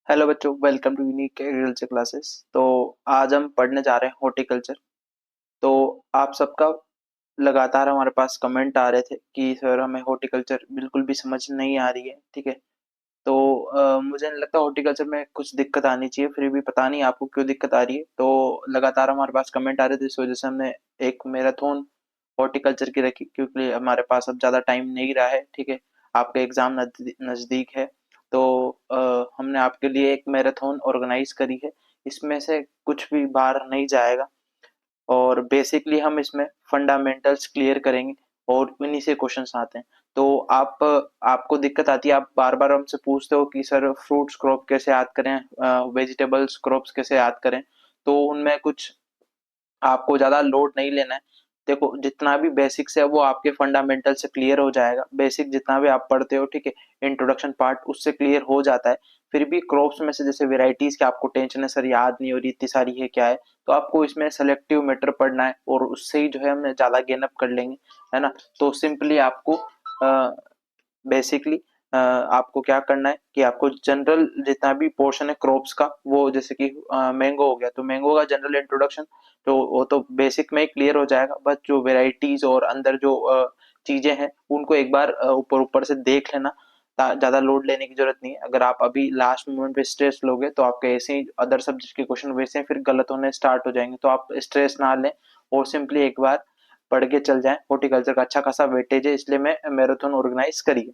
Hello बच्चों, welcome to unique agriculture classes. तो आज हम पढ़ने जा रहे हैं हॉर्टिकल्चर। तो आप सबका लगातार हमारे पास कमेंट आ रहे थे कि सर हमें हॉर्टिकल्चर बिल्कुल भी समझ नहीं आ रही है। ठीक है। तो मुझे नहीं लगता हॉर्टिकल्चर में कुछ दिक्कत आनी चाहिए, फिर भी पता नहीं आपको क्यों दिक्कत आ रही है। तो लगातार हमारे पास कमेंट आ रहे थे, इस वजह से हमने एक मैराथन हॉर्टिकल्चर की रखी, क्योंकि हमारे पास अब ज़्यादा टाइम नहीं रहा है। ठीक है। आपका एग्ज़ाम नज़दीक है। तो हमने आपके लिए एक मैराथन ऑर्गेनाइज करी है। इसमें से कुछ भी बाहर नहीं जाएगा, और बेसिकली हम इसमें फंडामेंटल्स क्लियर करेंगे, और इन्हीं से क्वेश्चंस आते हैं। तो आपको दिक्कत आती है, आप बार बार हमसे पूछते हो कि सर फ्रूट्स क्रॉप कैसे याद करें, वेजिटेबल्स क्रॉप्स कैसे याद करें। तो उनमें कुछ आपको ज्यादा लोड नहीं लेना है। देखो, जितना भी बेसिक्स है वो आपके फंडामेंटल से क्लियर हो जाएगा। बेसिक जितना भी आप पढ़ते हो, ठीक है, इंट्रोडक्शन पार्ट उससे क्लियर हो जाता है। फिर भी क्रॉप्स में से जैसे वेराइटीज की आपको टेंशन है, सर याद नहीं हो रही, इतनी सारी है क्या है, तो आपको इसमें सेलेक्टिव मैटर पढ़ना है, और उससे ही जो है हम ज्यादा गेन अप कर लेंगे, है ना। तो सिंपली आपको बेसिकली आपको क्या करना है कि आपको जनरल जितना भी पोर्शन है क्रॉप्स का, वो जैसे कि मैंगो हो गया, तो मैंगो का जनरल इंट्रोडक्शन तो वो तो बेसिक में ही क्लियर हो जाएगा। बस जो वेराइटीज और अंदर जो चीजें हैं उनको एक बार ऊपर ऊपर से देख लेना। ज्यादा लोड लेने की जरूरत नहीं है। अगर आप अभी लास्ट मोमेंट पे स्ट्रेस लोगे तो आपके ऐसे ही अदर सब्जेक्ट के क्वेश्चन वैसे ही फिर गलत होने स्टार्ट हो जाएंगे। तो आप स्ट्रेस ना लें, और सिंपली एक बार पढ़ के चल जाएं। हॉर्टिकल्चर का अच्छा खासा वेटेज है, इसलिए मैं मैराथन ऑर्गेनाइज करी,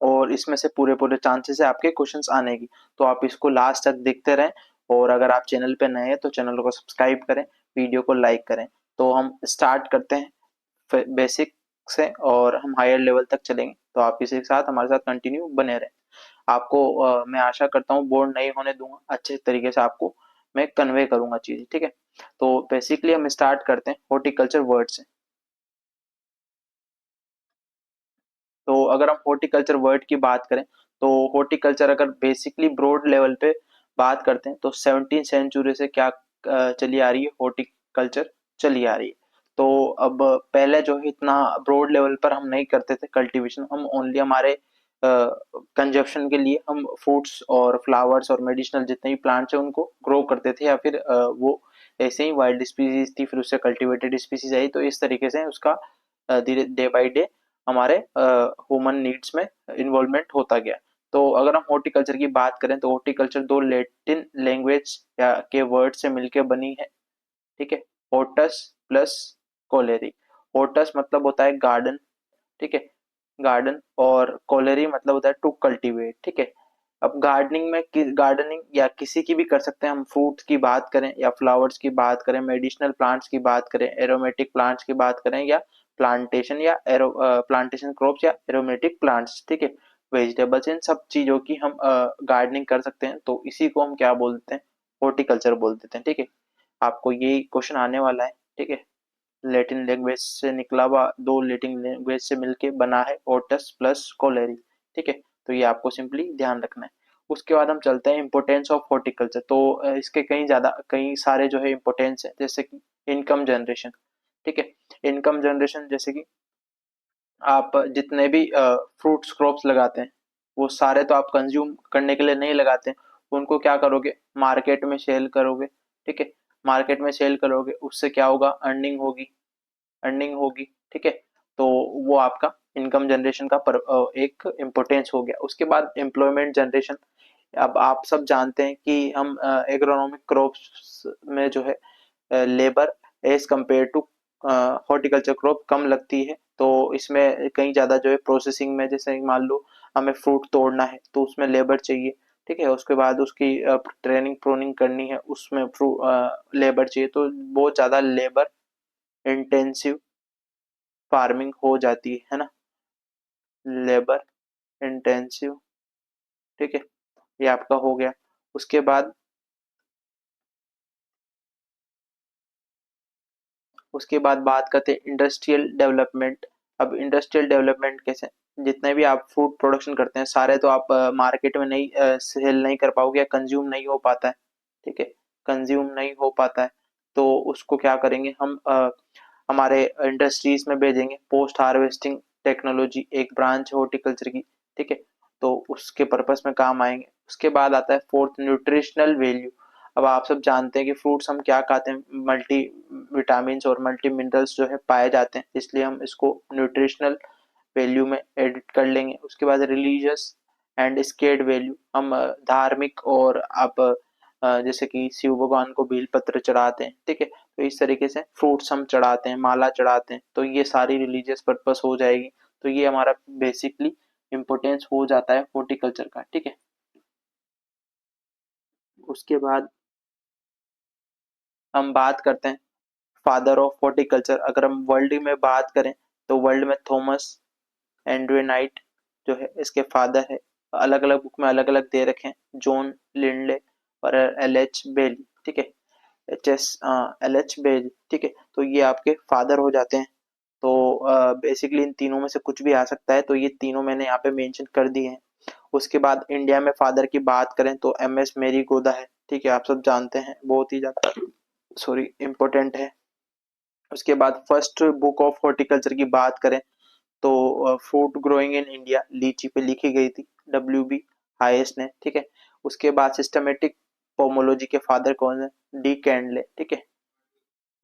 और इसमें से पूरे पूरे चांसेस है आपके क्वेश्चंस आने की। तो आप इसको लास्ट तक देखते रहें, और अगर आप चैनल पे नए हैं तो चैनल को सब्सक्राइब करें, वीडियो को लाइक करें। तो हम स्टार्ट करते हैं बेसिक से, और हम हायर लेवल तक चलेंगे। तो आप इसी के साथ हमारे साथ कंटिन्यू बने रहें। आपको मैं आशा करता हूँ बोर्ड नहीं होने दूंगा, अच्छे तरीके से आपको मैं कन्वे करूंगा चीजें। ठीक है। तो बेसिकली हम स्टार्ट करते हैं हॉर्टिकल्चर वर्ड से। तो अगर हम हॉर्टिकल्चर वर्ड की बात करें, तो हॉर्टिकल्चर अगर बेसिकली ब्रॉड लेवल पे बात करते हैं तो 17 सेंचुरी से क्या चली आ रही है, हॉर्टिकल्चर चली आ रही है। तो अब पहले जो है इतना ब्रॉड लेवल पर हम नहीं करते थे कल्टीवेशन, हम ओनली हमारे कंजप्शन के लिए हम फ्रूट्स और फ्लावर्स और मेडिसिनल जितने भी प्लांट्स हैं उनको ग्रो करते थे, या फिर वो ऐसे ही वाइल्ड स्पीसीज थी, फिर उससे कल्टीवेटेड स्पीसीज आई। तो इस तरीके से उसका धीरे डे बाय डे हमारे ह्यूमन नीड्स में इन्वॉल्वमेंट होता गया। तो अगर हम हॉर्टिकल्चर की बात करें तो हॉर्टिकल्चर दो लैटिन लैंग्वेज या के वर्ड से मिलकर बनी है। ठीक है। Hortus plus cholerae. हॉर्टस मतलब होता है गार्डन, ठीक है, गार्डन, और कोलेरी मतलब होता है टू कल्टीवेट। ठीक है। अब गार्डनिंग में गार्डनिंग या किसी की भी कर सकते हैं, हम फ्रूट्स की बात करें या फ्लावर्स की बात करें, मेडिसिनल प्लांट्स की बात करें, एरोमेटिक प्लांट्स की बात करें, या प्लांटेशन या एरो प्लांटेशन क्रॉप्स या एरोमेटिक प्लांट्स। ठीक है। वेजिटेबल्स, इन सब चीजों की हम गार्डनिंग कर सकते हैं, तो इसी को हम क्या बोलते हैं, हॉर्टिकल्चर बोल देते हैं। ठीक है। आपको ये क्वेश्चन आने वाला है। ठीक है। लैटिन लैंग्वेज से निकला हुआ, दो लैटिन लैंग्वेज से मिलके बना है ओटस प्लस कोलेरी। ठीक है। तो ये आपको सिंपली ध्यान रखना है। उसके बाद हम चलते हैं इम्पोर्टेंस ऑफ हॉर्टिकल्चर। तो इसके कई सारे जो है इम्पोर्टेंस है, जैसे कि इनकम जनरेशन। ठीक है। इनकम जनरेशन जैसे कि आप जितने भी फ्रूट्स क्रॉप्स लगाते हैं वो सारे तो आप कंज्यूम करने के लिए नहीं लगाते हैं, उनको क्या करोगे, मार्केट में सेल करोगे। ठीक है। मार्केट में सेल करोगे, उससे क्या होगा, अर्निंग होगी, अर्निंग होगी। ठीक है। तो वो आपका इनकम जनरेशन का एक इम्पोर्टेंस हो गया। उसके बाद एम्प्लॉयमेंट जनरेशन। अब आप सब जानते हैं कि हम एग्रोनॉमिक क्रॉप्स में जो है labour as compare to horticulture crop कम लगती है। तो इसमें कहीं ज्यादा जो है प्रोसेसिंग में, जैसे मान लो हमें फ्रूट तोड़ना है तो उसमें लेबर चाहिए। ठीक है। उसके बाद उसकी ट्रेनिंग प्रोनिंग करनी है, उसमें लेबर चाहिए। तो बहुत ज्यादा लेबर इंटेंसिव फार्मिंग हो जाती है ना, लेबर इंटेंसिव। ठीक है। ये आपका हो गया। उसके बाद बात करते हैं इंडस्ट्रियल डेवलपमेंट। अब इंडस्ट्रियल डेवलपमेंट कैसे, जितने भी आप फूड प्रोडक्शन करते हैं सारे तो आप मार्केट में नहीं सेल नहीं कर पाओगे, या कंज्यूम नहीं हो पाता है। ठीक है। कंज्यूम नहीं हो पाता है, तो उसको क्या करेंगे हम, हमारे इंडस्ट्रीज में भेजेंगे। पोस्ट हार्वेस्टिंग टेक्नोलॉजी एक ब्रांच है हॉर्टिकल्चर की। ठीक है। तो उसके पर्पस में काम आएंगे। उसके बाद आता है फोर्थ, न्यूट्रिशनल वैल्यू। अब आप सब जानते हैं कि फ्रूट्स हम क्या खाते हैं, मल्टी विटामिन और मल्टी मिनरल्स जो है पाए जाते हैं, इसलिए हम इसको न्यूट्रिशनल वैल्यू में एडिट कर लेंगे। उसके बाद रिलीजियस एंड स्केर्ड वैल्यू, हम धार्मिक और आप जैसे कि शिव भगवान को बेल पत्र चढ़ाते हैं, ठीक है, तो इस तरीके से फ्रूट्स हम चढ़ाते हैं, माला चढ़ाते हैं, तो ये सारी रिलीजियस पर्पस हो जाएगी। तो ये हमारा बेसिकली इम्पोर्टेंस हो जाता है हॉर्टिकल्चर का, ठीक है। उसके बाद हम बात करते हैं फादर ऑफ हॉर्टिकल्चर। अगर हम वर्ल्ड में बात करें तो वर्ल्ड में थॉमस एंड्रयू नाइट जो है इसके फादर है। अलग अलग बुक में अलग अलग दे रखे हैं, जॉन लिंडले और एल एच बेली, ठीक है, एच एस एल एच बेली, ठीक है, तो ये आपके फादर हो जाते हैं। तो बेसिकली इन तीनों में से कुछ भी आ सकता है, तो ये तीनों मैंने यहाँ पे मेंशन कर दिए हैं। उसके बाद इंडिया में फादर की बात करें तो एम एस मेरी गोदा है, ठीक है, आप सब जानते हैं, बहुत ही ज्यादा सॉरी इम्पोर्टेंट है। उसके बाद फर्स्ट बुक ऑफ हॉर्टिकल्चर की बात करें तो फ्रूट ग्रोइंग इन इंडिया लीची पे लिखी गई थी, डब्ल्यू बी हाइस ने, ठीक है। उसके बाद सिस्टमेटिक पोमोलॉजी के फादर कौन है, डी कैंडले, ठीक है,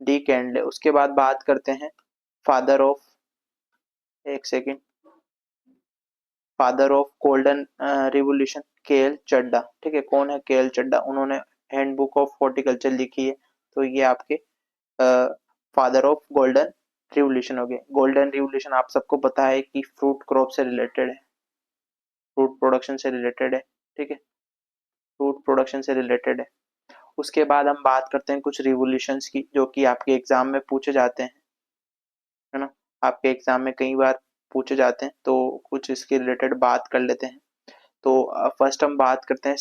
डी कैंडले। उसके बाद बात करते हैं फादर ऑफ, एक second, father of golden revolution के एल चड्डा, ठीक है, कौन है के एल चड्डा, उन्होंने हैंडबुक ऑफ हॉर्टिकल्चर लिखी है। तो ये आपके फादर ऑफ गोल्डन रिवोल्यूशन हो गए। गोल्डन रिवोल्यूशन आप सबको पता है कि फ्रूट क्रॉप से रिलेटेड है, फ्रूट प्रोडक्शन से रिलेटेड है, ठीक है, फ्रूट प्रोडक्शन से रिलेटेड है। उसके बाद हम बात करते हैं कुछ रिवोल्यूशंस की जो कि आपके एग्जाम में पूछे जाते हैं, है ना, आपके एग्जाम में कई बार पूछे जाते हैं, तो कुछ इसके रिलेटेड बात कर लेते हैं। तो फर्स्ट हम बात करते हैं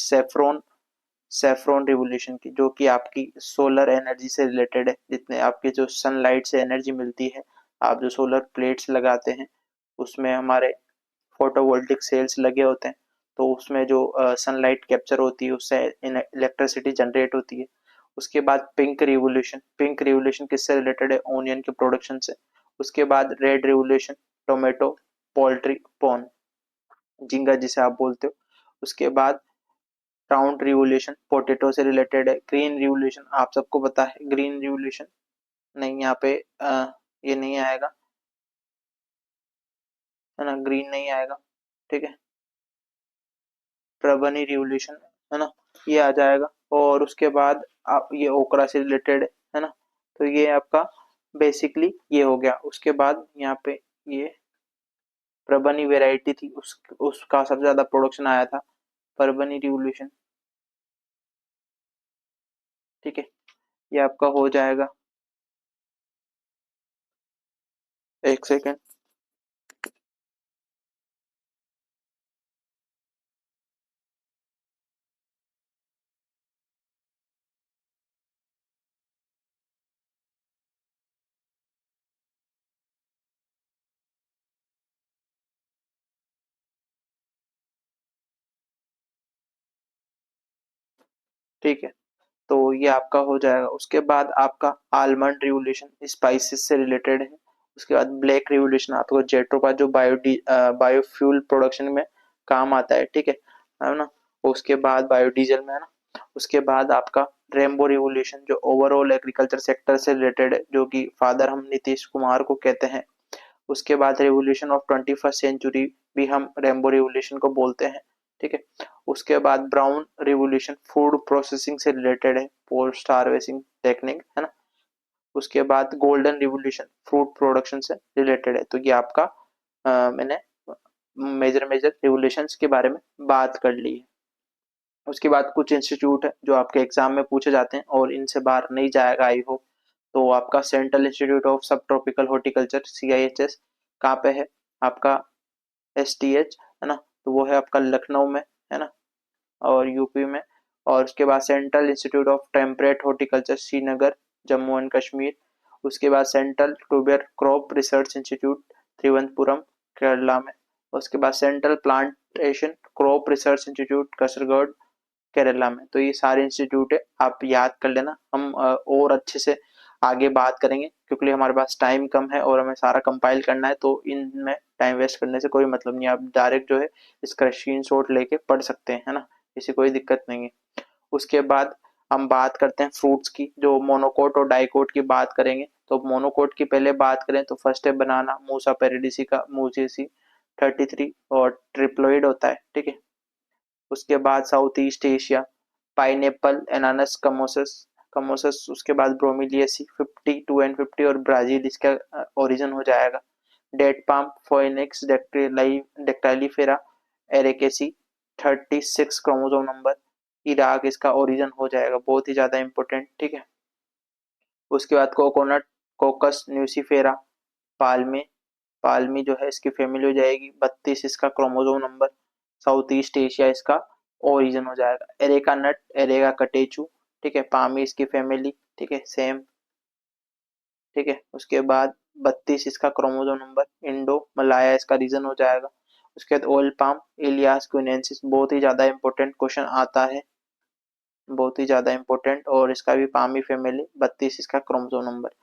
सेफ्रॉन रिवोल्यूशन की, जो कि आपकी सोलर एनर्जी से रिलेटेड है। जितने आपके जो सनलाइट से एनर्जी मिलती है, आप जो सोलर प्लेट्स लगाते हैं उसमें हमारे फोटोवोल्टिक सेल्स लगे होते हैं, तो उसमें जो सनलाइट कैप्चर होती है उससे इलेक्ट्रिसिटी जनरेट होती है। उसके बाद पिंक रिवोल्यूशन किससे रिलेटेड है, ओनियन के प्रोडक्शन से। उसके बाद red revolution, tomato, poultry, prawn, झींगा जिसे आप बोलते हो। उसके बाद राउंड रिवोल्यूशन पोटैटो से रिलेटेड है। ग्रीन रिवोल्यूशन आप सबको पता है, ग्रीन रिवोल्यूशन नहीं, यहाँ पे ये नहीं आएगा, है ना, ग्रीन नहीं आएगा, ठीक है, प्रबनी रिवोल्यूशन, है ना, ये आ जाएगा। और उसके बाद आप ये ओकरा से रिलेटेड है ना, तो ये आपका बेसिकली ये हो गया। उसके बाद यहाँ पे ये प्रबनी वेराइटी थी, उसका सबसे ज्यादा प्रोडक्शन आया था, परबनी रिवोल्यूशन, ठीक है, ये आपका हो जाएगा, एक सेकेंड, ठीक है, तो ये आपका हो जाएगा। उसके बाद आपका आलमंड रिवोल्यूशन स्पाइसेस से रिलेटेड है। उसके बाद ब्लैक रिवोल्यूशन आपको जेट्रोपा जो बायोफ्यूल प्रोडक्शन में काम आता है, ठीक है ना, उसके बाद बायोडीजल में, है ना। उसके बाद आपका रेनबो रिवोल्यूशन जो ओवरऑल एग्रीकल्चर सेक्टर से रिलेटेड है, जो कि फादर हम नीतीश कुमार को कहते हैं। उसके बाद रिवोल्यूशन ऑफ 21st सेंचुरी भी हम रेनबो रिवोल्यूशन को बोलते हैं, ठीक है। उसके बाद ब्राउन रिवोल्यूशन फूड प्रोसेसिंग से रिलेटेड है, पोस्ट हार्वेस्टिंग टेक्निक, है ना। उसके बाद गोल्डन रिवोल्यूशन फ्रूट प्रोडक्शन से रिलेटेड है। तो ये आपका मैंने मेजर मेजर रिवोल्यूशंस के बारे में बात कर ली है। उसके बाद कुछ इंस्टीट्यूट है जो आपके एग्जाम में पूछे जाते हैं और इनसे बाहर नहीं जाएगा, आई होप। तो आपका सेंट्रल इंस्टीट्यूट ऑफ सब ट्रॉपिकल हॉर्टिकल्चर CIHS कहाँ पे है, आपका STH, है ना, तो वो है आपका लखनऊ में, है ना, और यूपी में। और उसके बाद central institute of temperate horticulture Srinagar, Jammu and Kashmir. उसके बाद central tuber crop research institute Thiruvananthapuram, Kerala में। उसके बाद central plantation crop research institute Kasaragod, Kerala में। तो ये सारे इंस्टीट्यूट है, आप याद कर लेना, हम और अच्छे से आगे बात करेंगे, क्योंकि हमारे पास टाइम कम है और हमें सारा कंपाइल करना है, तो इनमें टाइम वेस्ट करने से कोई मतलब नहीं है। आप डायरेक्ट जो है इसका स्क्रीनशॉट लेके पढ़ सकते हैं, है ना, इसे कोई दिक्कत नहीं है। उसके बाद हम बात करते हैं फ्रूट्स की, जो मोनोकोट और डाइकोट की बात करेंगे। तो मोनोकोट की पहले बात करें तो फर्स्ट है बनाना, मूसा पेरिडिसिका मूजेसी 33, और ट्रिप्लोइड होता है, ठीक है। उसके बाद साउथ ईस्ट एशिया, पाइनएप्पल, एनानस, कमोसस कमोसस उसके बाद ब्रोमीलिएसी 52 एंड 50, और ब्राजील इसका ओरिजिन हो जाएगा। Date palm, Phoenix dactylifera, Arecaceae 36 chromosome number, Iraq इसका ओरिजिन हो जाएगा, बहुत ही ज्यादा इंपॉर्टेंट, ठीक है। उसके बाद कोकोनट, कोकस न्यूसीफेरा, पाल्मे पाल्मी जो है इसकी फैमिली हो जाएगी, 32 इसका chromosome number, south east Asia इसका ओरिजिन हो जाएगा। एरेका नट, एरेका कटेचू, ठीक है, पामी इसकी फैमिली, ठीक है, सेम, ठीक है। उसके बाद 32 इसका क्रोमोसोम नंबर, इंडो मलाया इसका रीजन हो जाएगा। उसके बाद ओल पाम, इलियास क्विनेंसिस, बहुत ही ज्यादा इंपॉर्टेंट क्वेश्चन आता है, बहुत ही ज्यादा इंपॉर्टेंट, और इसका भी पामी फैमिली, 32 इसका क्रोमोसोम नंबर।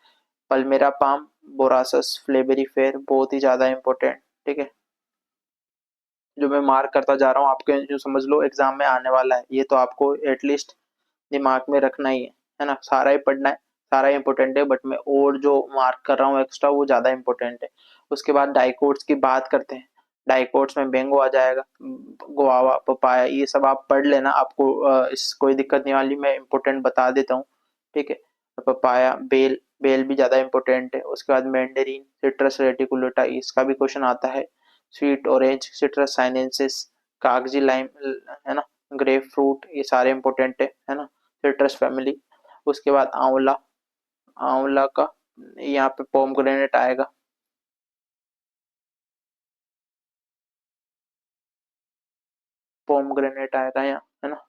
पल्मेरा पाम, बोरासस फ्लेबेरिफेर, बहुत ही ज्यादा इंपॉर्टेंट, ठीक है। जो मैं मार्क करता जा रहा हूँ आपके, जो समझ लो एग्जाम में आने वाला है, ये तो आपको एटलीस्ट दिमाग में रखना ही है ना, सारा ही पढ़ना है, सारा इंपॉर्टेंट है, बट मैं और जो मार्क कर रहा हूँ एक्स्ट्रा वो ज्यादा इंपॉर्टेंट है। उसके बाद डाइकोट्स की बात करते हैं। डाइकोट्स में मैंगो आ जाएगा, गुआवा, पपाया, ये सब आप पढ़ लेना, आपको इस कोई दिक्कत नहीं वाली, मैं इंपॉर्टेंट बता देता हूँ, ठीक है। पपाया, बेल, बेल भी ज्यादा इंपॉर्टेंट है। उसके बाद मैंडेरिन, सिट्रस रेटिकुलेटा, इसका भी क्वेश्चन आता है। स्वीट ऑरेंज, सिट्रस साइनेंसिस, कागजी लाइम, है ना, ग्रेप फ्रूट, ये सारे इंपॉर्टेंट है ना, सिट्रस फैमिली। उसके बाद आंवला, आंवला का यहाँ पे पोमग्रेनेट आएगा, पोमग्रेनेट आएगा यहाँ, है ना।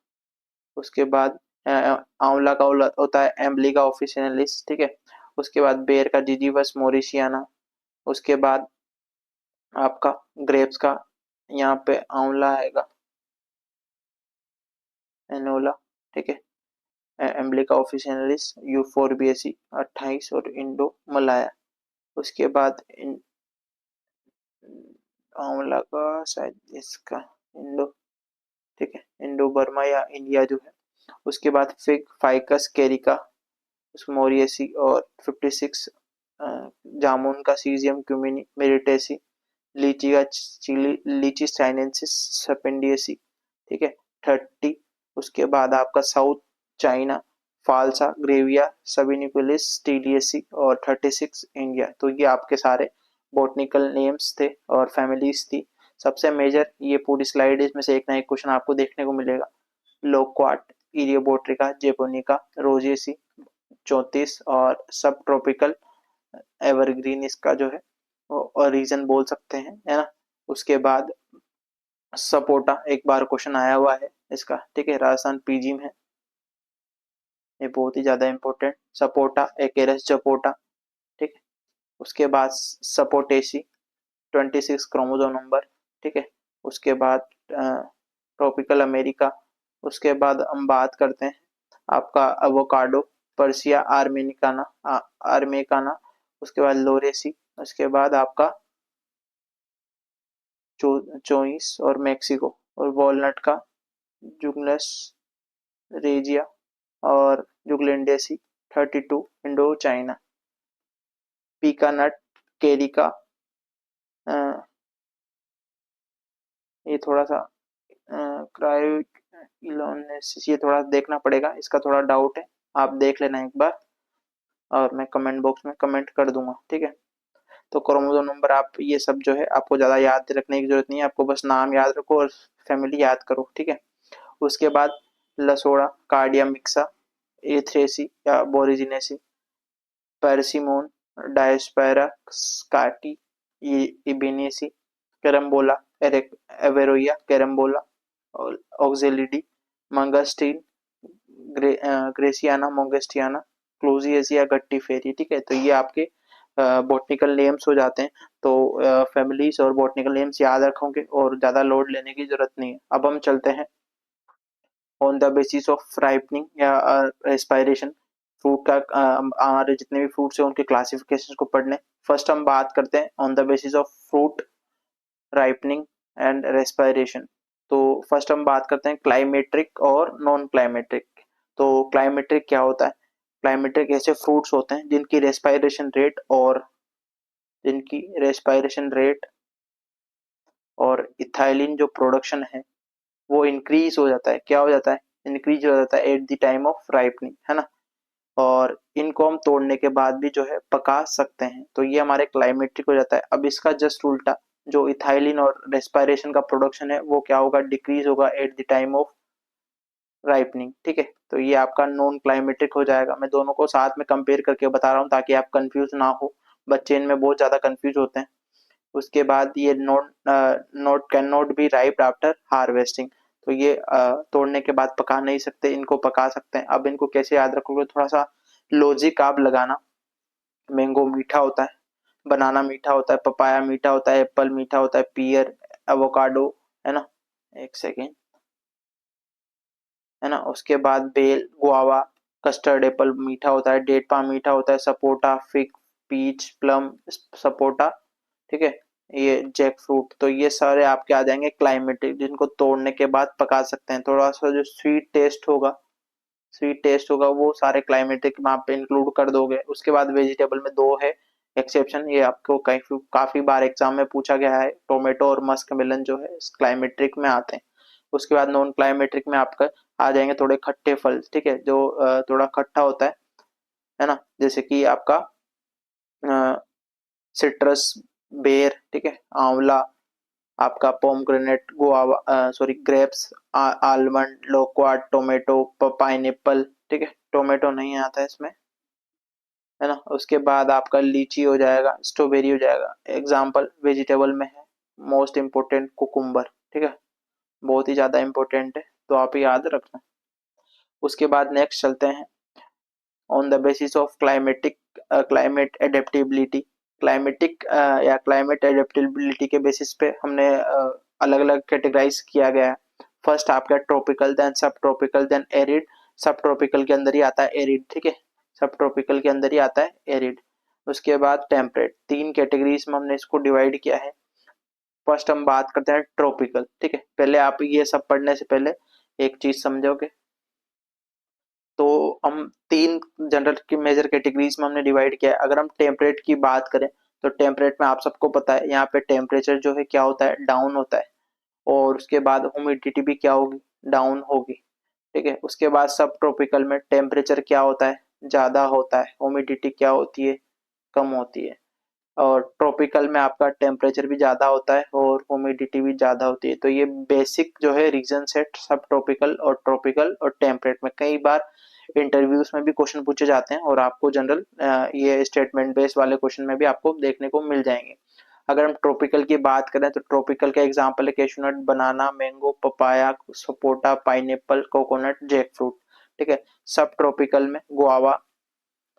उसके बाद आंवला का होता है एम्बलिका ऑफिशियलिस, ठीक है। उसके बाद बेर का जिजीवस मोरिशियाना। उसके बाद आपका ग्रेप्स का यहाँ पे आंवला आएगा, एनोला, ठीक है। एम्बलिका ऑफिशियलिस, यूफोरबिएसी 28, और इंडो मलाया। उसके बाद आंवला का शायद इसका इंडो, ठीक है, इंडो बर्मा या इंडिया जो है। उसके बाद फिग, फाइकस कैरिका, मोरियसी, और 56 जामुन का सीजियम क्यूमिनी मेरिटेसी, लीची का चिली, लीची चाइनेंसिस सपेंडियसी, ठीक है, 30। उसके बाद आपका साउथ चाइना, फाल्सा ग्रेविया सबनिकुलिस स्टीलियसी, और 36 इंडिया। तो ये आपके सारे बॉटनिकल नेम्स थे और फैमिलीज थी। सबसे मेजर ये पूरी स्लाइड, इसमें से एक ना एक क्वेश्चन आपको देखने को मिलेगा। लोक्वाट, इरियोबोट्रिका, जेपोनिका, रोजेसी 34, और सब ट्रॉपिकल एवरग्रीन इसका जो है और रीजन बोल सकते हैं, है ना। उसके बाद सपोटा, एक बार क्वेश्चन आया हुआ है इसका, ठीक है, राजस्थान पीजी में है, ये बहुत ही ज्यादा इंपॉर्टेंट, सपोटा एकेरस जपोटा, ठीक है। उसके बाद सपोटेसी 26 क्रोमोसोम नंबर, ठीक है। उसके बाद ट्रॉपिकल अमेरिका। उसके बाद हम बात करते हैं आपका अवोकाडो, पर्सिया आर्मेनिकाना, आर्मेकाना। उसके बाद लोरेसी। उसके बाद आपका चोइस और मेक्सिको, और वॉलनट का जुगलस रेजिया, और जुगलेंडेसी 32, इंडो चाइना। पीका नट, केरिका, ये थोड़ा सा क्रायो इलोनेसिस, ये थोड़ा देखना पड़ेगा, इसका थोड़ा डाउट है, आप देख लेना एक बार, और मैं कमेंट बॉक्स में कमेंट कर दूंगा, ठीक है। तो क्रोमोसोम नंबर आप ये सब जो है आपको ज़्यादा याद रखने की जरूरत नहीं है, आपको बस नाम याद रखो और फैमिली याद करो, ठीक है। उसके बाद लसोड़ा, कार्डिया मिक्सा, एथ्रेसी या बोरिजिनेसी, परसिमोन, डायस्पेरा स्काटी, इबेनेसी, कैरम्बोला, एवेरोइया कैरम्बोला, ऑक्जेलिडी, मंगस्टीन, ग्रेसियाना मोंगस्टियाना, क्लोजिएसिया गट्टी फेरी, ठीक है। तो ये आपके बॉटनिकल नेम्स हो जाते हैं। तो फैमिलीज और बॉटनिकल नेम्स याद रखोगे और ज्यादा लोड लेने की जरूरत नहीं है। अब हम चलते हैं on the basis of ripening या रेस्पायरेशन, फ्रूट का हमारे जितने भी फ्रूट्स हैं उनके क्लासिफिकेशन को पढ़ लें। फर्स्ट हम बात करते हैं on the basis of fruit ripening and respiration. तो फर्स्ट हम बात करते हैं क्लाइमेट्रिक और नॉन क्लाइमेट्रिक। तो क्लाइमेट्रिक क्या होता है? क्लाइमेट्रिक ऐसे फ्रूट्स होते हैं जिनकी रेस्पिरेशन रेट और इथाइलिन जो प्रोडक्शन है वो इंक्रीज हो जाता है। क्या हो जाता है? इंक्रीज हो जाता है at the time of ripening, है ना। और इनको हम तोड़ने के बाद भी जो है पका सकते हैं। तो ये हमारे क्लाइमेट्रिक हो जाता है। अब इसका जस्ट उल्टा, जो इथाइलिन और रेस्पिरेशन का प्रोडक्शन है वो क्या होगा? डिक्रीज होगा at the time of ripening, ठीक है। तो ये आपका नॉन क्लाइमेट्रिक हो जाएगा। मैं दोनों को साथ में कंपेयर करके बता रहा हूँ ताकि आप कंफ्यूज ना हो, बच्चे इनमें बहुत ज्यादा कंफ्यूज होते हैं। उसके बाद ये note can not be riped after harvesting. तो ये तोड़ने के बाद पका नहीं सकते, इनको पका सकते हैं। अब इनको कैसे याद रखोगे? थोड़ा सा लॉजिक आप लगाना। मैंगो मीठा होता है, बनाना मीठा होता है, पपाया मीठा होता है, एप्पल मीठा होता है, पियर, एवोकाडो, है ना। एक सेकेंड, है ना। उसके बाद बेल, गुआवा, कस्टर्ड एप्पल मीठा होता है, डेट पाम मीठा होता है, sapota, fig, peach, plum, sapota, ठीक है। ये जैक फ्रूट, तो ये सारे आपके आ जाएंगे क्लाइमेटिक, जिनको तोड़ने के बाद पका सकते हैं। थोड़ा सा जो स्वीट टेस्ट होगा वो सारे क्लाइमेटिक में आप इंक्लूड कर दोगे। उसके बाद वेजिटेबल में दो है एक्सेप्शन, ये आपको काफी बार एग्जाम में पूछा गया है। टोमेटो और मस्क मेलन जो है क्लाइमेट्रिक में आते हैं। उसके बाद नॉन क्लाइमेट्रिक में आपका आ जाएंगे थोड़े खट्टे फल, ठीक है, जो थोड़ा खट्टा होता है ना। जैसे कि आपका सिट्रस, बेर, ठीक है, आंवला, आपका pomegranate, guava, sorry grapes, almond, loquat, tomato, pineapple, ठीक है, टोमेटो नहीं आता है इसमें, है ना। उसके बाद आपका लीची हो जाएगा, स्ट्रॉबेरी हो जाएगा। एग्जाम्पल वेजिटेबल में है मोस्ट इम्पोर्टेंट कुकुम्बर, ठीक है, बहुत ही ज्यादा इम्पोर्टेंट है, तो आप याद रखना। उसके बाद नेक्स्ट चलते हैं on the basis of climate adaptability. Climatic या क्लाइमेट एडेप्टेबिलिटी के बेसिस पे हमने अलग अलग कैटेगराइज किया गया है। फर्स्ट आपका ट्रॉपिकल, देन सब ट्रॉपिकल, देन एरिड। सब ट्रॉपिकल के अंदर ही आता है एरिड, ठीक है, सब ट्रॉपिकल के अंदर ही आता है एरिड। उसके बाद टेम्परेट, तीन कैटेगरीज में हमने इसको डिवाइड किया है। फर्स्ट हम बात करते हैं ट्रॉपिकल, ठीक है। पहले आप ये सब पढ़ने से पहले एक चीज समझोगे। तो हम तीन जनरल की मेजर कैटेगरीज में हमने डिवाइड किया है। अगर हम टेम्परेट की बात करें तो टेम्परेट में आप सबको पता है यहाँ पे टेम्परेचर जो है क्या होता है? डाउन होता है। और उसके बाद ह्यूमिडिटी भी क्या होगी? डाउन होगी, ठीक है। उसके बाद सब ट्रॉपिकल में टेम्परेचर क्या होता है? ज्यादा होता है, ह्यूमिडिटी क्या होती है? कम होती है। और ट्रॉपिकल में आपका टेम्परेचर भी ज्यादा होता है और ह्यूमिडिटी भी ज्यादा होती है। तो ये बेसिक जो है रीजन सेट सब ट्रॉपिकल और ट्रॉपिकल और टेम्परेट में। कई बार इंटरव्यूज में भी क्वेश्चन पूछे जाते हैं और आपको जनरल ये स्टेटमेंट बेस्ड वाले क्वेश्चन में भी आपको देखने को मिल जाएंगे। अगर हम ट्रॉपिकल की बात करें तो ट्रॉपिकल का एग्जांपल है cashnut, banana, mango, papaya, sapota, pineapple, coconut, jack fruit, ठीक है। सब ट्रॉपिकल में guava,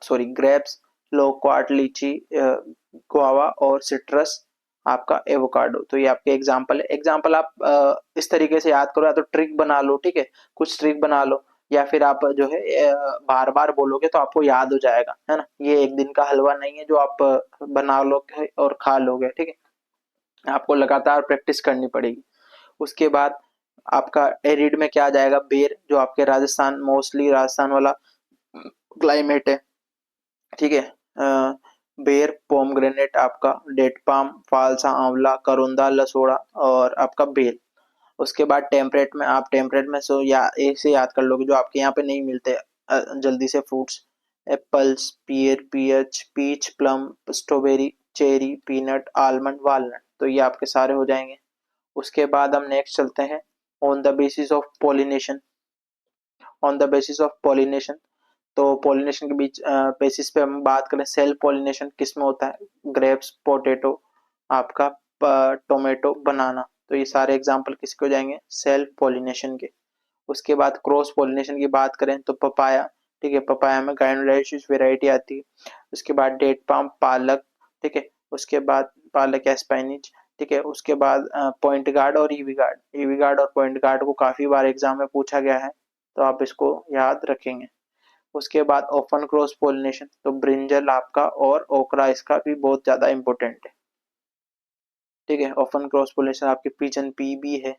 sorry grapes, loquat, litchi, guava और सिट्रस, आपका एवोकाडो। तो ये आपके एग्जाम्पल है। एग्जाम्पल आप इस तरीके से याद करो, या तो ट्रिक बना लो, ठीक है, कुछ ट्रिक बना लो, या फिर आप जो है बार बार बोलोगे तो आपको याद हो जाएगा, है ना। ये एक दिन का हलवा नहीं है जो आप बना लोगे और खा लोगे, ठीक है, आपको लगातार प्रैक्टिस करनी पड़ेगी। उसके बाद आपका एरिड में क्या आ जाएगा? बेर, जो आपके राजस्थान, मोस्टली राजस्थान वाला क्लाइमेट है, ठीक है। बेर, पोमग्रेनेट, आपका डेट पाम, फालसा, आंवला, करोंदा, लसोड़ा और आपका बेल। उसके बाद टेम्परेट में आप टेम्परेट में सो या ऐसे याद कर लोगे जो आपके यहाँ पे नहीं मिलते जल्दी से fruits. Apples, peach, plum, strawberry, cherry, peanut, almond, walnut. तो ये आपके सारे हो जाएंगे। उसके बाद हम नेक्स्ट चलते हैं on the basis of pollination. On the basis of pollination, तो पॉलिनेशन के बीच बेसिस पे हम बात करें, सेल्फ पॉलिनेशन किस में होता है? ग्रेप्स, पोटैटो, आपका टोमेटो, बनाना। तो ये सारे एग्जांपल किसके हो जाएंगे? सेल्फ पॉलिनेशन के। उसके बाद क्रॉस पॉलिनेशन की बात करें तो पपाया, ठीक है, पपाया में गाइनोडाइशिस वैरायटी आती है। उसके बाद डेट पाम, पालक, ठीक है, उसके बाद पालक या स्पाइनिच, ठीक है। उसके बाद पॉइंट गार्ड और ईवी गार्ड और पॉइंट गार्ड को काफी बार एग्जाम में पूछा गया है, तो आप इसको याद रखेंगे। उसके बाद ओपन क्रॉस पोलिनेशन, तो ब्रिंजल आपका और ओकरा इसका भी बहुत ज्यादा इंपॉर्टेंट है। ठीक है, ओपन क्रॉस पोलिनेशन आपके पिजन पी भी है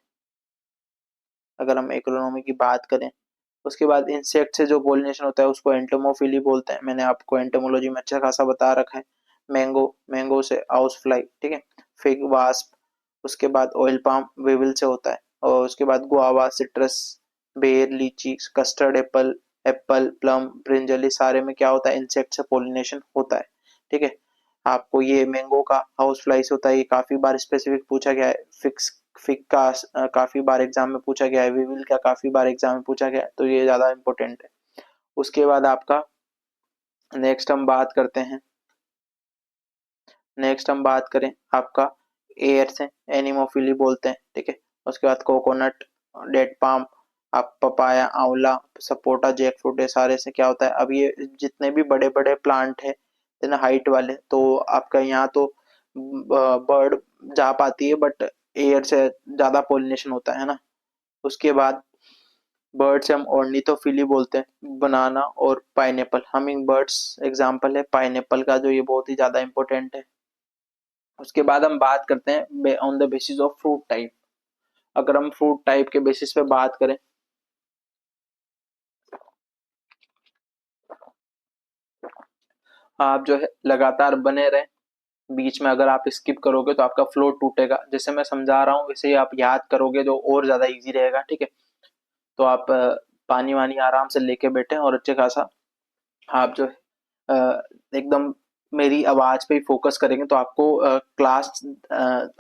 अगर हम एग्रोनॉमी की बात करें। उसके बाद इंसेक्ट से जो पोलिनेशन होता है उसको एंटोमोफिली बोलते हैं, मैंने आपको एंटोमोलॉजी में अच्छा खासा बता रखा है। मैंगो, मैंगो से हाउस फ्लाई, ठीक है, फिग वास्प, उसके बाद ऑयल पाम वेविल से होता है, और उसके बाद गुआवा, सिट्रस, बेर, लीची, custard Apple, Apple, plum, brinjal, ये सारे में क्या होता है, इंसेक्ट से पोलिनेशन होता है। ठीक है, आपको ये मैंगो का हाउस फ्लाई से होता है, ये काफी बार स्पेसिफिक पूछा गया है। फिक्स फिग का काफी बार एग्जाम में पूछा गया है, विविल का काफी बार एग्जाम में पूछा गया है, तो ये ज्यादा इंपॉर्टेंट है। उसके बाद आपका नेक्स्ट हम बात करते हैं, नेक्स्ट हम बात करें आपका एयर से, एनिमोफिली बोलते हैं। ठीक है, उसके बाद कोकोनट, डेट पाम, आप पपाया, आंवला, सपोटा, जैक फ्रूट, ये सारे से क्या होता है, अब ये जितने भी बड़े बड़े प्लांट है ना हाइट वाले, तो आपका यहाँ तो बर्ड जा पाती है, बट एयर से ज्यादा पोलिनेशन होता है ना। उसके बाद बर्ड से हम ऑर्निथोफिली बोलते हैं, बनाना और पाइनएप्पल, हमिंग बर्ड्स एग्जाम्पल है पाइनएप्पल का, जो ये बहुत ही ज्यादा इंपॉर्टेंट है। उसके बाद हम बात करते हैं on the basis of fruit type. अगर हम फ्रूट टाइप के बेसिस पे बात करें, आप जो है लगातार बने रहें, बीच में अगर आप स्किप करोगे तो आपका फ्लो टूटेगा। जैसे मैं समझा रहा हूँ वैसे ही आप याद करोगे जो और ज्यादा इजी रहेगा। ठीक है, तो आप पानी वानी आराम से लेके बैठे और अच्छे खासा आप जो है एकदम मेरी आवाज पे ही फोकस करेंगे, तो आपको क्लास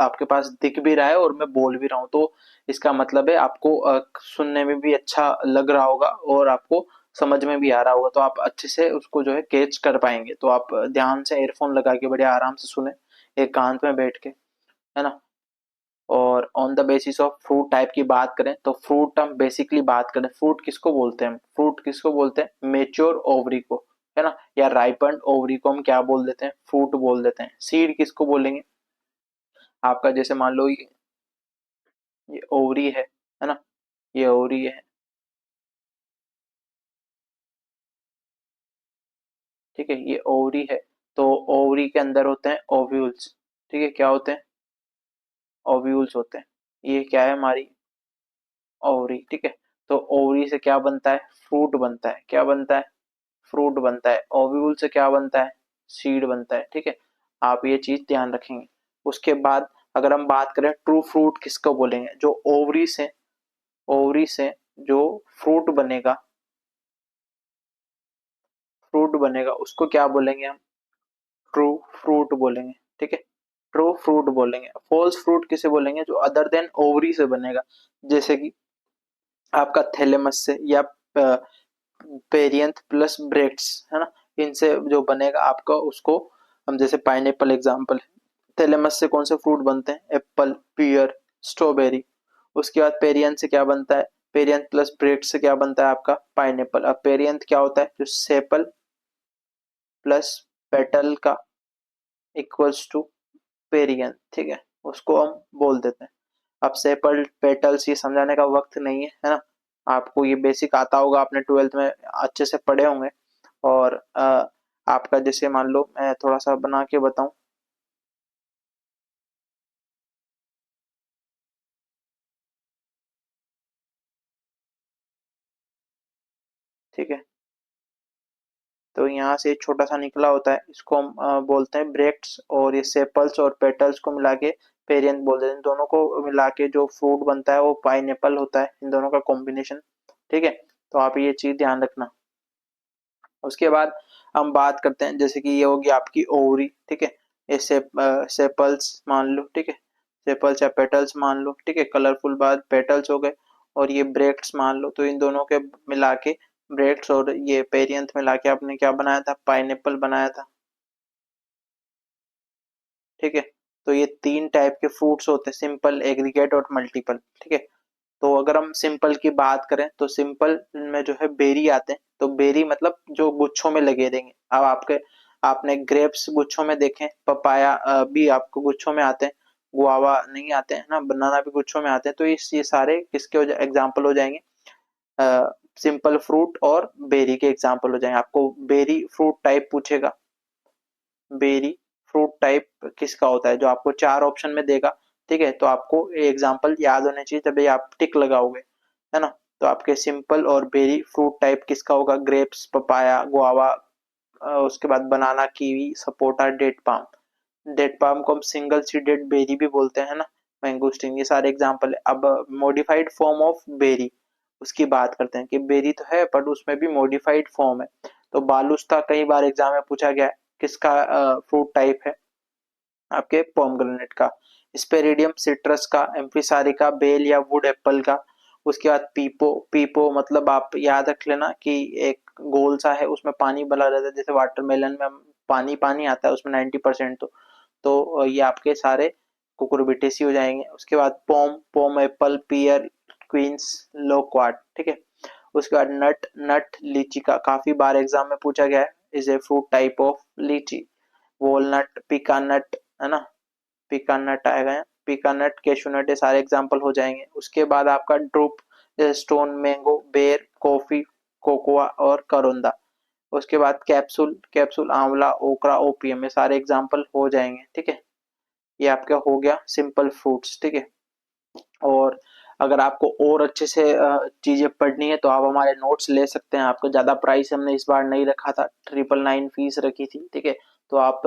आपके पास दिख भी रहा है और मैं बोल भी रहा हूँ, तो इसका मतलब है आपको सुनने में भी अच्छा लग रहा होगा और आपको समझ में भी आ रहा होगा, तो आप अच्छे से उसको जो है कैच कर पाएंगे। तो आप ध्यान से एयरफोन लगा के बड़े आराम से सुने, एक कांत में बैठ के, है ना। और on the basis of fruit type की बात करें तो फ्रूट हम बेसिकली बात करें, फ्रूट किसको बोलते हैं, फ्रूट किसको बोलते हैं, मेच्योर ओवरी को, है ना, या राइपन्ड ओवरी को हम क्या बोल देते हैं, फ्रूट बोल देते हैं। सीड किसको बोलेंगे, आपका जैसे मान लो ये ओवरी है ना, ये ओवरी है। ठीक है, ये ओवरी है, तो ओवरी के अंदर होते हैं ओव्यूल्स। ठीक है, क्या होते हैं, ओव्यूल्स होते हैं। ये क्या है, हमारी ओवरी। ठीक है, तो ओवरी से क्या बनता है, फ्रूट बनता है। क्या बनता है, फ्रूट बनता है। ओव्यूल से क्या बनता है, सीड बनता है। ठीक है, आप ये चीज ध्यान रखेंगे। उसके बाद अगर हम बात करें ट्रू फ्रूट किसको बोलेंगे, जो ओवरी से, ओवरी से जो फ्रूट बनेगा, फ्रूट बनेगा उसको क्या बोलेंगे हम, ट्रू फ्रूट बोलेंगे। ठीक है, ट्रू फ्रूट बोलेंगे। फॉल्स फ्रूट किसे बोलेंगे, जो अदर देन ओवरी से बनेगा, जैसे कि आपका थैलेमस से, या पेरियंथ प्लस ब्रेड्स, है ना, इनसे जो बनेगा आपका, उसको हम, जैसे पाइनएप्पल एग्जांपल है, थैलेमस से कौन से फ्रूट बनते हैं, एप्पल, पियर, स्ट्रॉबेरी। उसके बाद पेरियंथ से क्या बनता है, पेरियंथ प्लस ब्रेड से क्या बनता है आपका, पाइनएप्पल। अब पेरियंथ क्या होता है, जो सेपल प्लस पेटल का इक्वल्स टू पेरियंथ। ठीक है, उसको हम बोल देते हैं। अब सेपल पेटल्स ये समझाने का वक्त नहीं है ना, आपको ये बेसिक आता होगा, आपने ट्वेल्थ में अच्छे से पढ़े होंगे। और आपका जैसे मान लो मैं थोड़ा सा बना के बताऊं, ठीक है, तो यहाँ से एक छोटा सा निकला होता है, इसको हम बोलते हैं ब्रेक्ट्स, और ये सेपल्स और पेटल्स को मिला के पेरियंथ बोल देते हैं। दोनों को मिला के जो फ्रूट बनता है वो पाइनएप्पल होता है, इन दोनों का कॉम्बिनेशन। ठीक है, तो आप ये चीज ध्यान रखना। उसके बाद हम बात करते हैं, जैसे कि ये होगी आपकी ओवरी। ठीक है, ये सेपल्स मान लो। ठीक है, सेपल्स या पेटल्स मान लो। ठीक है, कलरफुल बाद पेटल्स हो गए, और ये ब्रेक्ट्स मान लो। तो इन दोनों के मिला के, ब्रेक्ट्स और ये पेरियंथ मिला के आपने क्या बनाया था, पाइनएप्पल बनाया था। ठीक है, तो ये तीन टाइप के फ्रूट्स होते हैं, सिंपल, एग्रीगेट और मल्टीपल। ठीक है, तो अगर हम सिंपल की बात करें तो सिंपल में जो है बेरी आते हैं, तो बेरी मतलब जो गुच्छों में लगे रहेंगे। अब आपके, आपने ग्रेप्स गुच्छों में देखे, पपाया भी आपको गुच्छों में आते हैं, गुआवा नहीं आते हैं ना, बनाना भी गुच्छों में आते हैं। तो ये सारे किसके एग्जाम्पल हो जाएंगे, सिंपल फ्रूट और बेरी के एग्जाम्पल हो जाएंगे। आपको बेरी फ्रूट टाइप पूछेगा, बेरी फ्रूट टाइप किसका होता है, जो आपको 4 ऑप्शन में देगा। ठीक है, तो आपको ये एग्जाम्पल याद होने चाहिए, तभी आप टिक लगाओगे, है ना। तो आपके सिंपल और बेरी फ्रूट टाइप किसका होगा, ग्रेप्स, पपाया, गुआवा, उसके बाद banana, kiwi, sapota, date palm. Date palm को हम सिंगल सीडेड बेरी भी बोलते हैं ना, मैंगोस्टीन, ये सारे एग्जांपल है। अब मॉडिफाइड फॉर्म ऑफ बेरी, उसकी बात करते हैं कि बेरी तो है बट उसमें भी मॉडिफाइड फॉर्म है। तो बालुस्ता कई बार एग्जाम में पूछा गया है, किसका फ्रूट टाइप है, आपके पोमग्रेनेट का। स्पेरिडियम सिट्रस का, एम्फिसारिका, बेल या वुड एप्पल का। उसके बाद पीपो, पीपो मतलब आप याद रख लेना कि एक गोल सा है, उसमें पानी भरा रहता है, जैसे वाटरमेलन में पानी पानी आता है उसमें 90%। तो ये आपके सारे कुकुरबिटेसी हो जाएंगे। उसके बाद पोम, पोम एप्पल, पियर, क्वींस, लोक्वाट। ठीक है, उसके बाद नट, नट लीची का काफी बार एग्जाम में पूछा गया है, is a fruit type of लीची। वॉलनट, पिकानट, है ना, पिकानट आएगा यहाँ, पिकानट, कैशूनट, ये सारे एग्जांपल हो जाएंगे। उसके बाद आपका ड्रूप, स्टोन, मैंगो, बेर, कॉफी, कोकोआ और करोंदा। उसके बाद कैप्सूल, कैप्सूल आंवला, ओकरा, ओपियम, ये सारे एग्जांपल हो जाएंगे। ठीक है, ये आपका हो गया सिंपल फ्रूट्स। ठीक है, और अगर आपको और अच्छे से चीजें पढ़नी है तो आप हमारे नोट्स ले सकते हैं। आपको ज्यादा प्राइस हमने इस बार नहीं रखा था, 999 फीस रखी थी। ठीक है, तो आप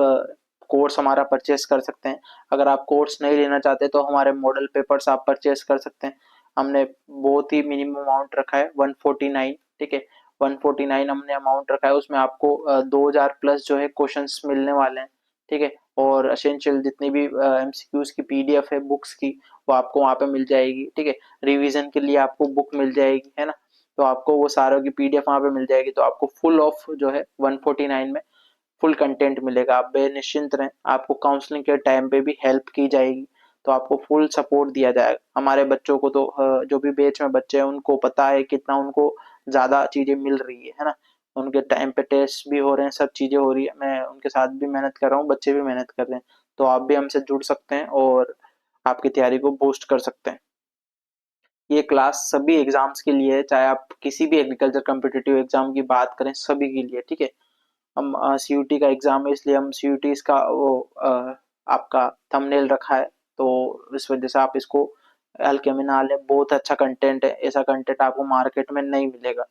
कोर्स हमारा परचेस कर सकते हैं। अगर आप कोर्स नहीं लेना चाहते तो हमारे मॉडल पेपर्स आप परचेस कर सकते हैं। हमने बहुत ही मिनिमम अमाउंट रखा है, 149। ठीक है, 149 हमने अमाउंट रखा है, उसमें आपको 2000 प्लस जो है क्वेश्चंस मिलने वाले हैं। ठीक है, और असेंशियल जितनी भी एमसीक्यूज की पीडीएफ है बुक्स की, वो आपको वहां पे मिल जाएगी। ठीक है, रिवीजन के लिए आपको बुक मिल जाएगी, है ना, तो आपको वो सारों की पीडीएफ वहां पे मिल जाएगी। तो आपको फुल ऑफ जो है 149 में फुल कंटेंट मिलेगा। आप बेनिश्चिंत रहें, आपको काउंसलिंग के टाइम पे भी हेल्प की जाएगी, तो आपको फुल सपोर्ट दिया जाएगा। हमारे बच्चों को तो जो भी बैच में बच्चे हैं उनको पता है कितना उनको ज्यादा चीजें मिल रही है ना। उनके टाइम पे टेस्ट भी हो रहे हैं, सब चीजें हो रही है, मैं उनके साथ भी मेहनत कर रहा हूँ, बच्चे भी मेहनत कर रहे हैं। तो आप भी हमसे जुड़ सकते हैं और आपकी तैयारी को बूस्ट कर सकते हैं। ये क्लास सभी एग्जाम्स के लिए है, चाहे आप किसी भी एग्रीकल्चर कम्पिटिटिव एग्जाम की बात करें, सभी के लिए। ठीक है, हम सीयूटी का एग्जाम है इसलिए हम सीयूटी इसका वो आपका थंबनेल रखा है, तो इस वजह से आप इसको हल्के में ना लें। बहुत अच्छा कंटेंट है, ऐसा कंटेंट आपको मार्केट में नहीं मिलेगा।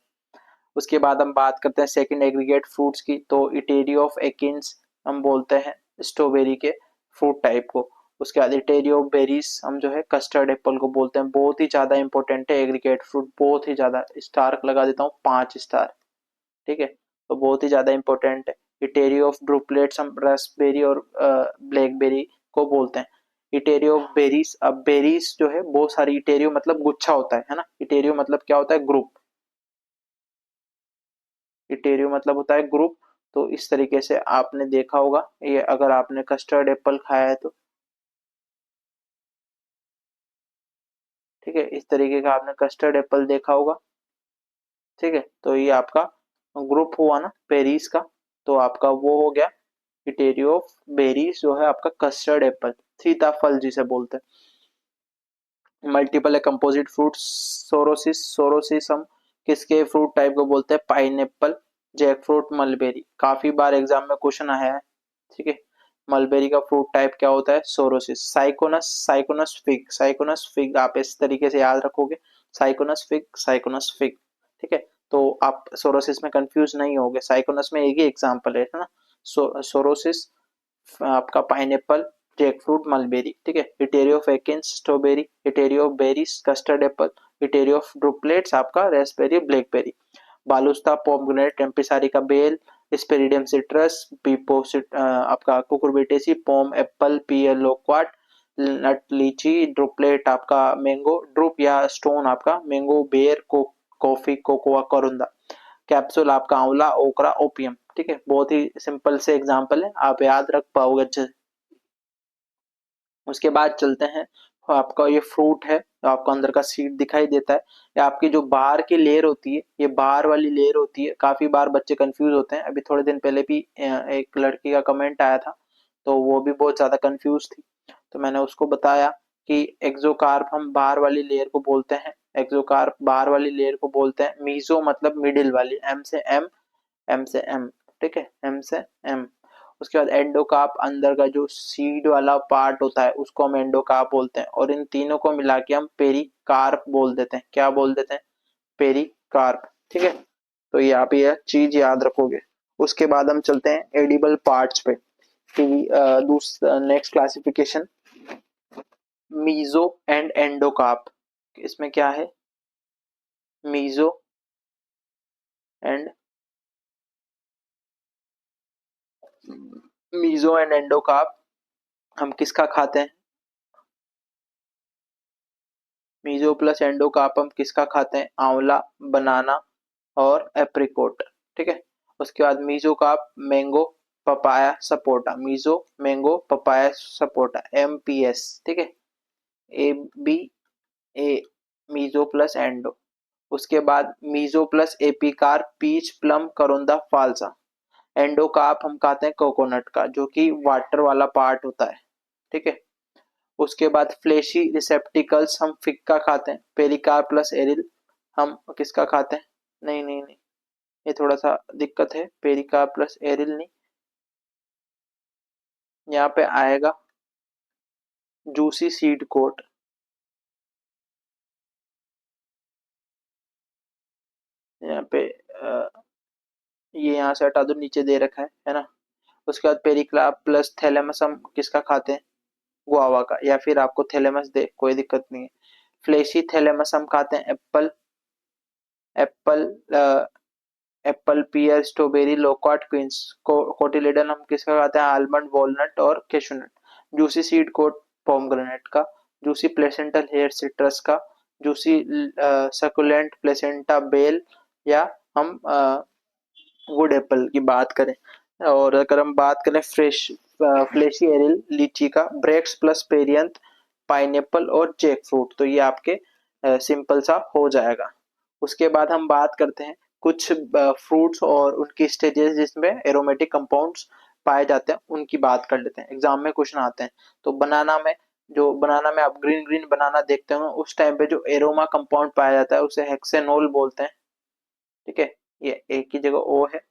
उसके बाद हम बात करते हैं सेकंड एग्रीगेट फ्रूट्स की, तो इटेरी ऑफ एकिन्स हम बोलते हैं स्ट्रॉबेरी के फ्रूट टाइप को। उसके बाद इटेरी ऑफ बेरीज हम जो है कस्टर्ड एप्पल को बोलते हैं। बहुत ही ज्यादा इंपॉर्टेंट है एग्रीगेट फ्रूट, बहुत ही ज्यादा, स्टार लगा देता हूँ 5 स्टार। ठीक है, तो बहुत ही ज्यादा इंपॉर्टेंट है। इटेरी ऑफ ड्रूपलेट्स हम रास्पबेरी और ब्लैकबेरी को बोलते हैं। इटेरियो ऑफ बेरीज, अब बेरीज जो है बहुत सारी, इटेरियो मतलब गुच्छा होता है ना, इटेरियो मतलब क्या होता है, ग्रुप। इटेरियो मतलब होता है ग्रुप। तो इस तरीके से आपने देखा होगा ये, अगर आपने कस्टर्ड एप्पल खाया है तो। ठीक है, इस तरीके का आपने कस्टर्ड एप्पल देखा होगा। ठीक है, तो ये आपका ग्रुप हुआ ना पेरीज का, तो आपका वो हो गया इटेरियो ऑफ बेरीज, जो है आपका कस्टर्ड एप्पल, सीताफल जिसे बोलते हैं। मल्टीपल है कंपोजिट फ्रूट, सोरोसिस, सोरोसिस हम किसके फ्रूट टाइप को बोलते हैं, पाइनएप्पल, जैक फ्रूट, मलबेरी। काफी बार एग्जाम में क्वेश्चन आया है। ठीक है, मलबेरी का फ्रूट टाइप क्या होता है, सोरोसिस। साइकोनस, साइकोनस फिग, साइकोनस फिग आप इस तरीके से याद रखोगे, साइकोनस फिग, साइकोनस फिग। ठीक है, तो आप सोरोसिस में कंफ्यूज नहीं होगे, साइकोनस में एक ही एग्जाम्पल है ना। सोरोसिस आपका पाइनएप्पल, जैकफ्रूट, मलबेरी। ठीक है, etaerio of achenes strawberry, etaerio of berries custard apple, etaerio of drupelets आपका रेस्पबेरी, ब्लैकबेरी। बालुस्ता, पोमग्रेनेट, टेम्पिसारिका, बेल, स्पेरिडियम सिट्रस, पीपो आपका cucurbitaceae, pome apple, pear loquat, nut litchi, drupelet आपका mango, drupe या stone आपका mango, ber को coffee, cocoa, Karunda. Capsule आपका आंवला, ओकरा, ओपियम। ठीक है, बहुत ही सिंपल से एग्जांपल है, आप याद रख पाओगे अच्छे से। उसके बाद चलते हैं, आपका ये फ्रूट है, तो आपको अंदर का सीड दिखाई देता है। ये आपकी जो बाहर की लेयर होती है, ये बाहर वाली लेयर होती है। काफी बार बच्चे कंफ्यूज होते हैं, अभी थोड़े दिन पहले भी एक लड़की का कमेंट आया था, तो वो भी बहुत ज्यादा कंफ्यूज थी। तो मैंने उसको बताया कि एक्सोकार्प हम बाहर वाली लेयर को बोलते हैं, एक्सोकार्प बाहर वाली लेयर को बोलते हैं, मीजो मतलब मिडिल वाली, एम से एम, एम से एम, ठीक है, एम से एम। उसके बाद एंडोकार्प अंदर का जो सीड वाला पार्ट होता है उसको हम एंडोकार्प बोलते हैं, और इन तीनों को मिला के हम पेरिकार्प बोल देते हैं। क्या बोल देते हैं? पेरिकार्प, ठीक है। तो ये आप ये चीज याद रखोगे। उसके बाद हम चलते हैं एडिबल पार्ट्स पे कि next classification meso and endocarp. इसमें क्या है? Meso and meso and endocarp हम किसका खाते हैं? मीजो प्लस एंडोकार्प हम किसका खाते हैं? आंवला, बनाना और एप्रिकोट, ठीक है। उसके बाद mesocarp mango, papaya, sapota, meso mango papaya sapota, MPS, ठीक है। ABA meso plus endo. उसके बाद meso plus epicarp peach, plum, करोंदा, फालसा। एंडोकार्प हम खाते हैं कोकोनट का, जो कि वाटर वाला पार्ट होता है, ठीक है। उसके बाद फ्लेशी रिसेप्टिकल्स हम फिक्का खाते हैं। पेरिकार्प प्लस एरिल हम किसका खाते हैं? नहीं नहीं नहीं, ये थोड़ा सा दिक्कत है, पेरिकार्प प्लस एरिल नहीं, यहाँ पे आएगा जूसी सीड कोट। यहाँ पे ये यहाँ से हटा दो, नीचे दे रखा है ना। उसके बाद पेरिकार्प प्लस थैलेमस हम किसका खाते हैं? गुआवा का, या फिर आपको थैलेमस दे कोई दिक्कत नहीं है। फ्लेशी थैलेमस हम खाते हैं apple, apple apple, pear, strawberry, loquat, quince. Cotyledon हम किसका खाते हैं? आलमंड, वॉलनट और cashew nut. Juicy seed coat pomegranate का। जूसी प्लेसेंटल हेयर सिट्रस का। जूसी सकुलेंट प्लेसेंटा बेल, या हम वुड एप्पल की बात करें। और अगर हम बात करें फ्लेशी एरिल लीची का, ब्रेक्स प्लस पेरियंथ, पाइनएप्पल और जैक फ्रूट। तो ये आपके सिंपल सा हो जाएगा। उसके बाद हम बात करते हैं कुछ फ्रूट्स और उनकी स्टेजेस जिसमें एरोमेटिक कंपाउंड्स पाए जाते हैं, उनकी बात कर लेते हैं। एग्जाम में क्वेश्चन आते हैं। तो बनाना में आप ग्रीन ग्रीन बनाना देखते हो, उस टाइम पे जो एरोमा कंपाउंड पाया जाता है उसे हेक्सेनोल बोलते हैं, ठीक है। ये एक ही जगह ओ है।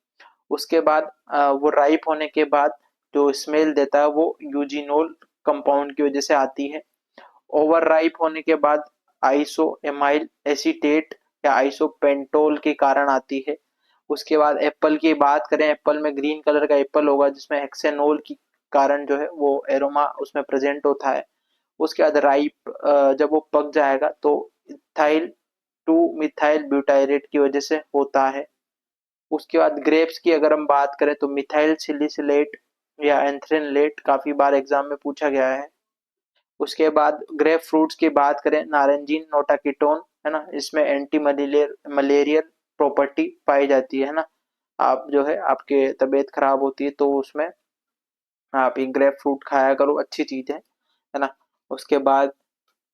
उसके बाद वो राइप होने के बाद जो स्मेल देता है वो यूजिनोल कंपाउंड की वजह से आती है। ओवर राइप होने के बाद आइसो एमाइल एसीटेट या आइसोपेंटोल के कारण आती है। उसके बाद एप्पल की बात करें, एप्पल में ग्रीन कलर का एप्पल होगा जिसमें हेक्सेनोल की कारण जो है वो एरोमा उसमें प्रेजेंट होता है। उसके बाद राइप जब वो पक जाएगा तो इथाइल 2 मिथाइल ब्यूटाइरेट की वजह से होता है। उसके बाद ग्रेप्स की अगर हम बात करें तो मिथाइल सिलिसिलेट या एंथ्रेनलेट काफी बार एग्जाम में पूछा गया है। उसके बाद ग्रेप फ्रूट्स की बात करें, नारंगीन नोटाकिटोन है ना, इसमें एंटी मलेरियल प्रॉपर्टी पाई जाती है ना। आप जो है आपके तबीयत खराब होती है तो उसमें आप ये ग्रेप फ्रूट खाया करो, अच्छी चीज है ना। उसके बाद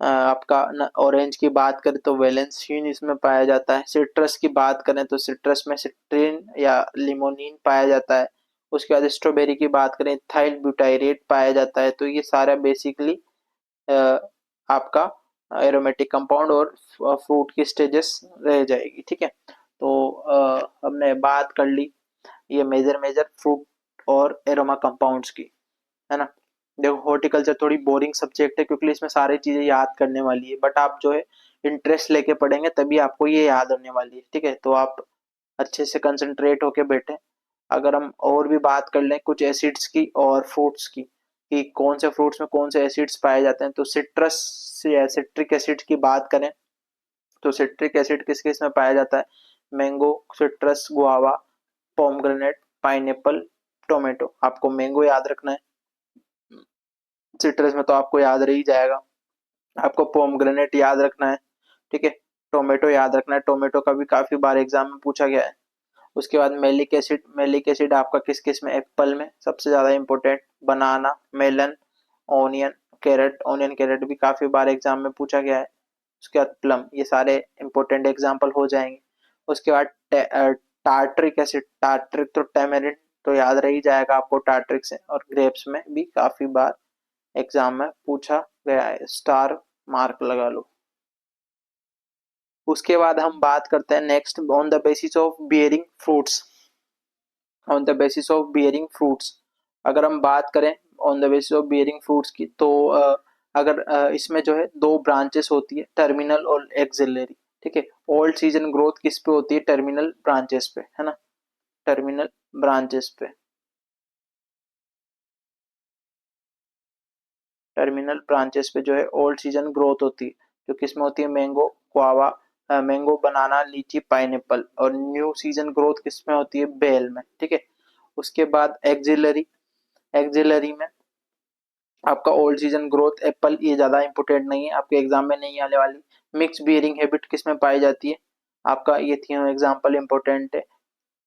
आपका ऑरेंज की बात करें तो वेलेंसिन इसमें पाया जाता है। सिट्रस की बात करें तो सिट्रस में सिट्रीन या लिमोनिन पाया जाता है। उसके बाद स्ट्रॉबेरी की बात करें, इथाइल ब्यूटाइरेट पाया जाता है। तो ये सारा बेसिकली आपका एरोमेटिक कंपाउंड और फ्रूट की स्टेजेस रह जाएगी, ठीक है। तो हमने बात कर ली ये मेजर मेजर फ्रूट और एरोमा कंपाउंड्स की, है ना। देखो हॉर्टिकल्चर थोड़ी बोरिंग सब्जेक्ट है क्योंकि इसमें सारी चीजें याद करने वाली है, बट आप जो है इंटरेस्ट लेके पढ़ेंगे तभी आपको ये याद होने वाली है, ठीक है। तो आप अच्छे से कंसंट्रेट होके बैठे। अगर हम और भी बात कर लें कुछ एसिड्स की और फ्रूट्स की कि कौन से फ्रूट्स में कौन से एसिड्स पाए जाते हैं, तो सिट्रस या सिट्रिक एसिड की बात करें तो सिट्रिक एसिड किस किस में पाया जाता है? Mango, citrus, guava, pomegranate, pineapple, tomato. आपको मैंगो याद रखना है, सिट्रस में तो आपको याद रह ही जाएगा। आपको पोमग्रेनेट याद रखना है, ठीक है। टोमेटो याद रखना है, टोमेटो का भी काफी बार एग्जाम में पूछा गया है। उसके बाद मेलिक एसिड, मेलिक एसिड आपका किस किस में? एप्पल में सबसे ज्यादा important, banana, melon, onion, carrot. Onion carrot भी काफी बार एग्जाम में पूछा गया है। उसके बाद प्लम, ये सारे इंपॉर्टेंट एग्जाम्पल हो जाएंगे। उसके बाद टार्ट्रिक एसिड, टार्ट्रिक तो टैमेरिन तो याद रह ही जाएगा आपको टार्ट्रिक से। और ग्रेप्स में भी काफी बार एग्जाम में पूछा गया है, स्टार मार्क लगा लो। उसके बाद हम बात करते हैं next on the basis of bearing fruits. On the basis of bearing fruits अगर हम बात करें on the basis of bearing fruits की, तो अगर इसमें जो है दो ब्रांचेस होती है, टर्मिनल और एक्सिलरी। ठीक है, ओल्ड सीजन ग्रोथ किस पे होती है? टर्मिनल ब्रांचेस पे, है ना, टर्मिनल ब्रांचेस पे। टर्मिनल ब्रांचेस पे जो है ओल्ड सीजन ग्रोथ होती है, जो किसमें होती है? मैंगो, गुआवा, मैंगो, बनाना, लीची, पाइनएप्पल। और न्यू सीजन ग्रोथ किसमें होती है? बेल में। ठीक है, उसके बाद एक्सिलरी। एक्सिलरी में आपका ओल्ड सीजन ग्रोथ एप्पल, ये ज्यादा इंपोर्टेंट नहीं है, आपके एग्जाम में नहीं आने वाली। मिक्स बियरिंग हैबिट किसमें पाई जाती है? आपका ये तीनों एग्जाम्पल इंपोर्टेंट है,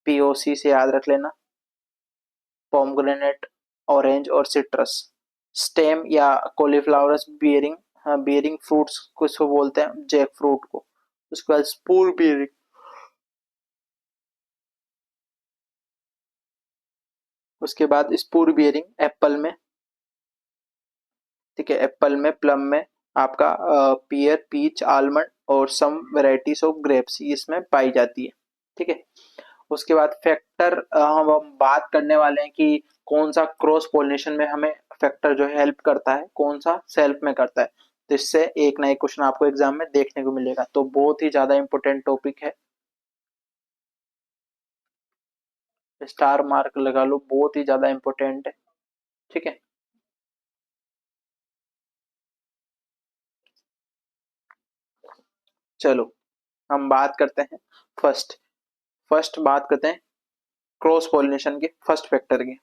पीओसी से याद रख लेना, पोमग्रेनेट, ऑरेंज और सिट्रस। स्टेम या कॉलीफ्लावर्स बियरिंग, हाँ, बियरिंग फ्रूट्स किसको बोलते हैं? जैक फ्रूट को। उसके बाद स्पूर बियरिंग, उसके बाद स्पूर बियरिंग एप्पल में। ठीक है, एप्पल में, प्लम में, आपका पियर, पीच, आलमंड और सम वेराइटीज ऑफ ग्रेप्स इसमें पाई जाती है। ठीक है, उसके बाद फैक्टर हम बात करने वाले हैं कि कौन सा क्रॉस पोलिनेशन में हमें फैक्टर जो है हेल्प करता है, कौन सा सेल्फ में करता है। तो इससे एक ना एक क्वेश्चन आपको एग्जाम में देखने को मिलेगा, तो बहुत ही ज्यादा इंपॉर्टेंट टॉपिक है, स्टार मार्क लगा लो, बहुत ही ज्यादा इंपॉर्टेंट है। ठीक है, चलो हम बात करते हैं फर्स्ट। फर्स्ट बात करते हैं क्रॉस पोलिनेशन के फर्स्ट फैक्टर की,